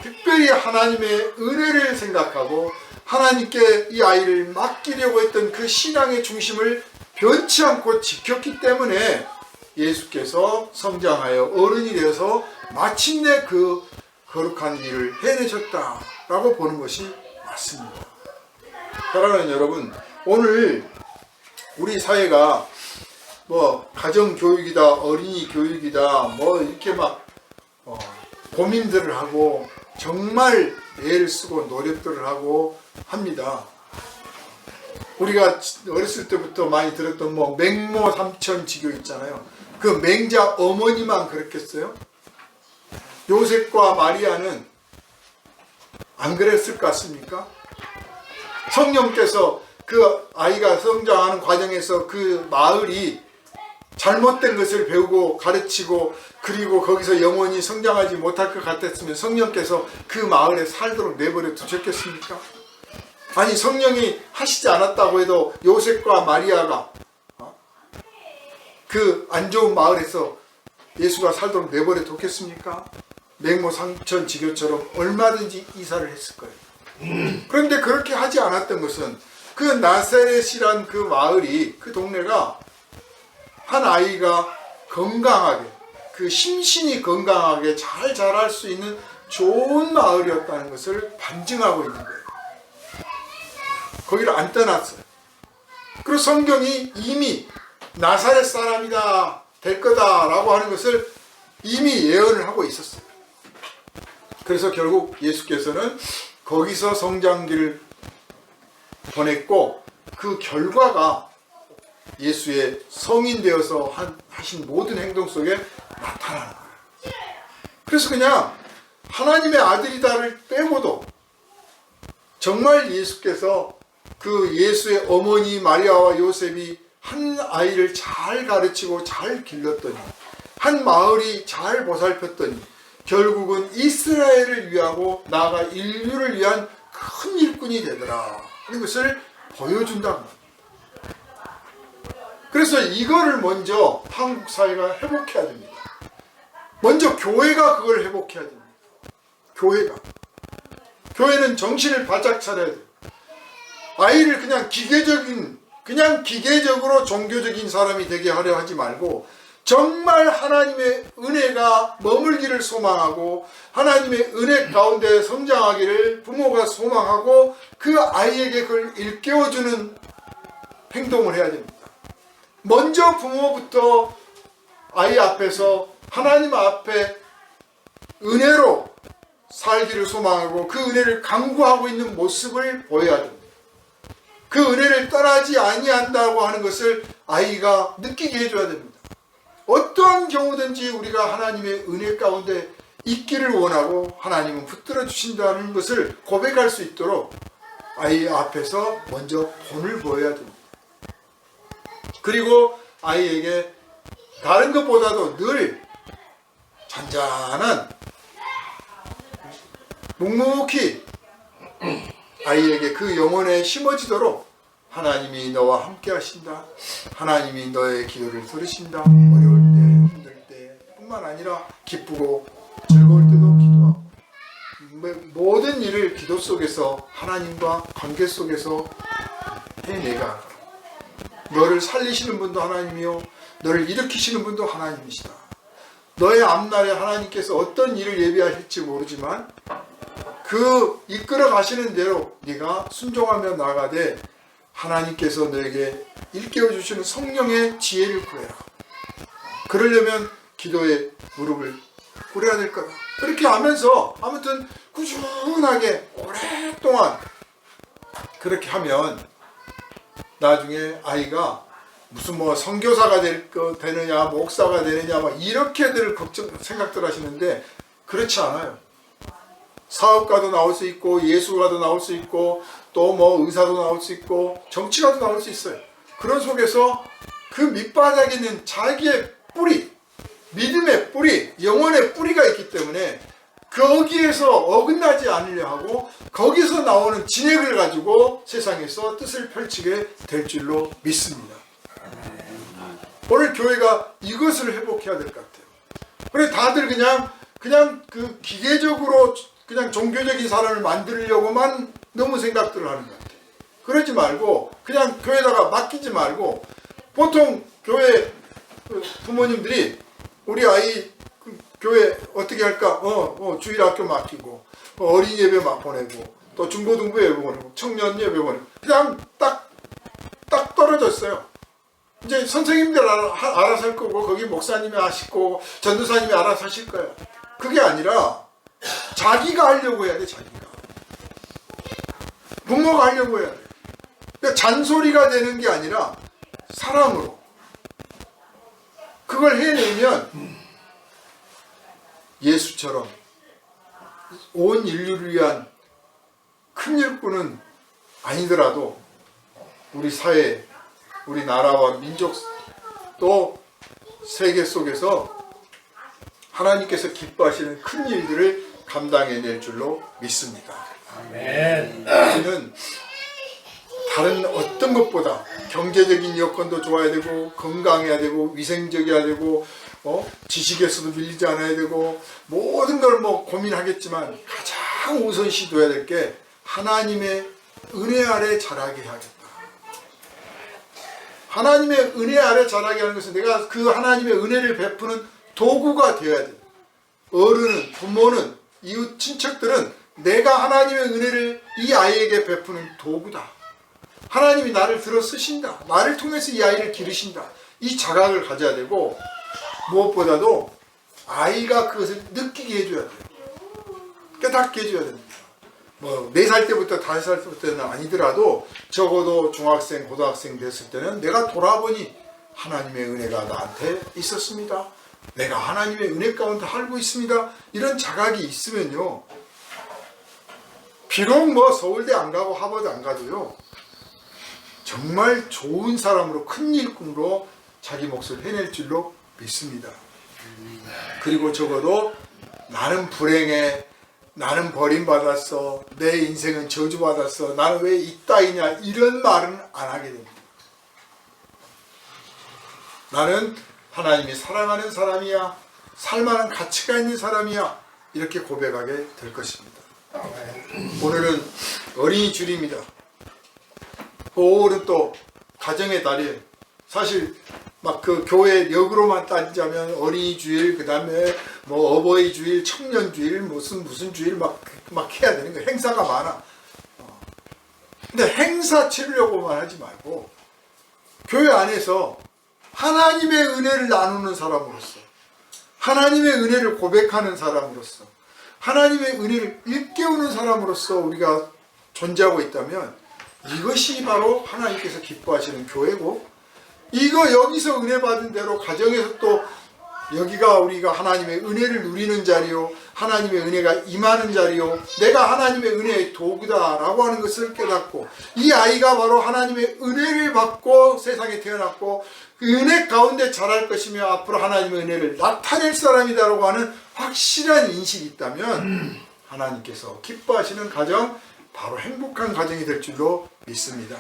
특별히 하나님의 은혜를 생각하고 하나님께 이 아이를 맡기려고 했던 그 신앙의 중심을 변치 않고 지켰기 때문에 예수께서 성장하여 어른이 되어서 마침내 그 거룩한 일을 해내셨다라고 보는 것이 맞습니다. 사랑하는 여러분, 오늘 우리 사회가 가정교육이다, 어린이 교육이다, 이렇게 고민들을 하고 정말 애를 쓰고 노력들을 하고 합니다. 우리가 어렸을 때부터 많이 들었던 맹모 삼천지교 있잖아요. 그 맹자 어머니만 그랬겠어요? 요셉과 마리아는 안 그랬을 것 같습니까? 성령께서 그 아이가 성장하는 과정에서 그 마을이 잘못된 것을 배우고 가르치고 그리고 거기서 영원히 성장하지 못할 것 같았으면 성령께서 그 마을에 살도록 내버려 두셨겠습니까? 아니, 성령이 하시지 않았다고 해도 요셉과 마리아가 그 안 좋은 마을에서 예수가 살도록 내버려 뒀겠습니까? 맹모 삼천지교처럼 얼마든지 이사를 했을 거예요. 그런데 그렇게 하지 않았던 것은 그 나사렛이란 그 마을이, 그 동네가 한 아이가 건강하게, 그 심신이 건강하게 잘 자랄 수 있는 좋은 마을이었다는 것을 반증하고 있는 거예요. 거기를 안 떠났어요. 그리고 성경이 이미 나사렛 사람이다, 될 거다라고 하는 것을 이미 예언을 하고 있었어요. 그래서 결국 예수께서는 거기서 성장기를 보냈고, 그 결과가 예수의 성인 되어서 하신 모든 행동 속에 나타나는 거예요. 그래서 그냥 하나님의 아들이다를 빼고도 정말 예수께서 그 예수의 어머니 마리아와 요셉이 한 아이를 잘 가르치고 잘 길렀더니, 한 마을이 잘 보살폈더니 결국은 이스라엘을 위하고 나아가 인류를 위한 큰 일꾼이 되더라 하는 것을 보여준다고 합니다. 그래서 이거를 먼저 한국 사회가 회복해야 됩니다. 먼저 교회가 그걸 회복해야 됩니다. 교회는 정신을 바짝 차려야 돼요. 아이를 그냥 기계적으로 종교적인 사람이 되게 하려 하지 말고, 정말 하나님의 은혜가 머물기를 소망하고 하나님의 은혜 가운데 성장하기를 부모가 소망하고 그 아이에게 그걸 일깨워주는 행동을 해야 됩니다. 먼저 부모부터 아이 앞에서 하나님 앞에 은혜로 살기를 소망하고 그 은혜를 강구하고 있는 모습을 보여야 됩니다. 그 은혜를 떠나지 아니한다고 하는 것을 아이가 느끼게 해줘야 됩니다. 어떠한 경우든지 우리가 하나님의 은혜 가운데 있기를 원하고 하나님은 붙들어 주신다는 것을 고백할 수 있도록 아이 앞에서 먼저 본을 보여야 됩니다. 그리고 아이에게 다른 것보다도 늘 잔잔한, 묵묵히 아이에게 그 영혼에 심어지도록 하나님이 너와 함께 하신다, 하나님이 너의 기도를 들으신다, 어려울 때 힘들 때 뿐만 아니라 기쁘고 즐거울 때도 기도하고 모든 일을 기도 속에서 하나님과 관계 속에서 해내가. 너를 살리시는 분도 하나님이요, 너를 일으키시는 분도 하나님이시다. 너의 앞날에 하나님께서 어떤 일을 예비하실지 모르지만 그 이끌어 가시는 대로 네가 순종하며 나가되 하나님께서 너에게 일깨워 주시는 성령의 지혜를 구해라. 그러려면 기도에 무릎을 꿇어야 될 거다. 그렇게 하면서 아무튼 꾸준하게 오랫동안 그렇게 하면 나중에 아이가 무슨 뭐 선교사가 되느냐, 목사가 되느냐, 막 이렇게들 생각들 하시는데 그렇지 않아요. 사업가도 나올 수 있고, 예술가도 나올 수 있고, 또 뭐 의사도 나올 수 있고, 정치가도 나올 수 있어요. 그런 속에서 그 밑바닥에 있는 자기의 뿌리, 믿음의 뿌리, 영혼의 뿌리가 있기 때문에 거기에서 어긋나지 않으려 하고 거기서 나오는 진액을 가지고 세상에서 뜻을 펼치게 될 줄로 믿습니다. 오늘 교회가 이것을 회복해야 될 것 같아요. 그래 다들 그냥 그 기계적으로 그냥 종교적인 사람을 만들려고만 너무 생각들을 하는 것 같아요. 그러지 말고 그냥 교회에다가 맡기지 말고 보통 교회 부모님들이 우리 아이 교회 어떻게 할까? 주일학교 맡기고 어린이 예배 막 보내고 또 중고등부 예배 보내고 청년 예배 보내고 그냥 딱 떨어졌어요. 이제 선생님들 알아서 할 거고 거기 목사님이 하시고 전도사님이 알아서 하실 거예요. 그게 아니라 자기가 하려고 해야 돼. 자기가 부모가 하려고 해야 돼. 그러니까 잔소리가 되는 게 아니라 사랑으로 그걸 해내면 예수처럼 온 인류를 위한 큰 일꾼은 아니더라도 우리 사회, 우리 나라와 민족 또 세계 속에서 하나님께서 기뻐하시는 큰 일들을 감당해낼 줄로 믿습니다. 아멘. 우리는 다른 어떤 것보다 경제적인 여건도 좋아야 되고 건강해야 되고 위생적이어야 되고 지식에서도 밀리지 않아야 되고 모든 걸 뭐 고민하겠지만 가장 우선시 둬야 될 게 하나님의 은혜 아래 자라게 해야겠다. 하나님의 은혜 아래 자라게 하는 것은 내가 그 하나님의 은혜를 베푸는 도구가 되어야 돼. 어른은, 부모는, 이웃 친척들은 내가 하나님의 은혜를 이 아이에게 베푸는 도구다. 하나님이 나를 들어 쓰신다. 나를 통해서 이 아이를 기르신다. 이 자각을 가져야 되고 무엇보다도 아이가 그것을 느끼게 해줘야 돼요. 깨닫게 해줘야 됩니다. 뭐 4살 때부터 5살 때부터는 아니더라도 적어도 중학생, 고등학생 됐을 때는 내가 돌아보니 하나님의 은혜가 나한테 있었습니다. 내가 하나님의 은혜 가운데 살고 있습니다. 이런 자각이 있으면요. 비록 뭐 서울대 안 가고 하버드 안 가도요. 정말 좋은 사람으로 큰 일꾼으로 자기 몫을 해낼 줄로 믿습니다. 그리고 적어도 나는 불행해, 나는 버림받았어, 내 인생은 저주받았어, 나는 왜 이따위냐 이런 말은 안 하게 됩니다. 나는 하나님이 사랑하는 사람이야, 살만한 가치가 있는 사람이야 이렇게 고백하게 될 것입니다. 오늘은 어린이 주일입니다. 5월은 또 가정의 달이에요. 사실 막 그 교회 역으로만 따지자면 어린이 주일, 그 다음에 뭐 어버이 주일, 청년 주일, 무슨 주일 막 해야 되는 거예요. 행사가 많아. 근데 행사 치르려고만 하지 말고 교회 안에서 하나님의 은혜를 나누는 사람으로서, 하나님의 은혜를 고백하는 사람으로서, 하나님의 은혜를 일깨우는 사람으로서 우리가 존재하고 있다면 이것이 바로 하나님께서 기뻐하시는 교회고, 이거 여기서 은혜 받은 대로 가정에서 또 여기가 우리가 하나님의 은혜를 누리는 자리요, 하나님의 은혜가 임하는 자리요, 내가 하나님의 은혜의 도구다라고 하는 것을 깨닫고 이 아이가 바로 하나님의 은혜를 받고 세상에 태어났고 그 은혜 가운데 자랄 것이며 앞으로 하나님의 은혜를 나타낼 사람이다라고 하는 확실한 인식이 있다면 하나님께서 기뻐하시는 가정, 바로 행복한 가정이 될 줄로 믿습니다.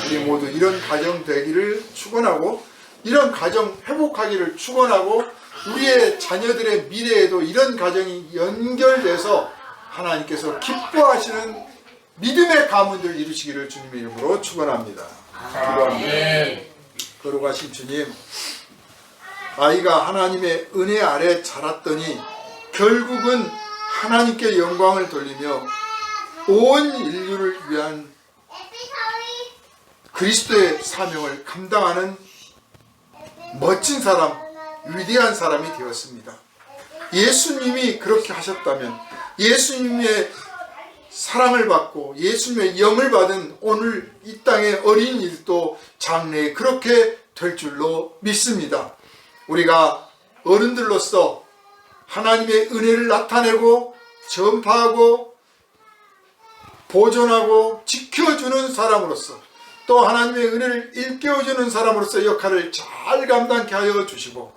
우리 모두 이런 가정 되기를 축원하고 이런 가정 회복하기를 축원하고 우리의 자녀들의 미래에도 이런 가정이 연결돼서 하나님께서 기뻐하시는 믿음의 가문들 이루시기를 주님의 이름으로 축원합니다. 기도합니다. 거룩하신 주님, 아이가 하나님의 은혜 아래 자랐더니 결국은 하나님께 영광을 돌리며 온 인류를 위한 그리스도의 사명을 감당하는 멋진 사람, 위대한 사람이 되었습니다. 예수님이 그렇게 하셨다면, 예수님의 사랑을 받고 예수님의 영을 받은 오늘 이 땅의 어린이들도 장래에 그렇게 될 줄로 믿습니다. 우리가 어른들로서 하나님의 은혜를 나타내고 전파하고 보존하고 지켜주는 사람으로서 또 하나님의 은혜를 일깨워주는 사람으로서 역할을 잘 감당케 하여 주시고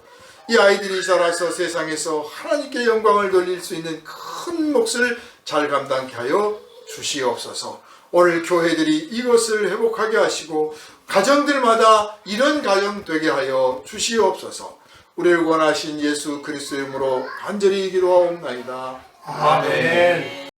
이 아이들이 자라서 세상에서 하나님께 영광을 돌릴 수 있는 큰 몫을 잘 감당케 하여 주시옵소서. 오늘 교회들이 이것을 회복하게 하시고 가정들마다 이런 가정 되게 하여 주시옵소서. 우리를 원하신 예수 그리스도의 이름으로 간절히 기도하옵나이다. 아멘.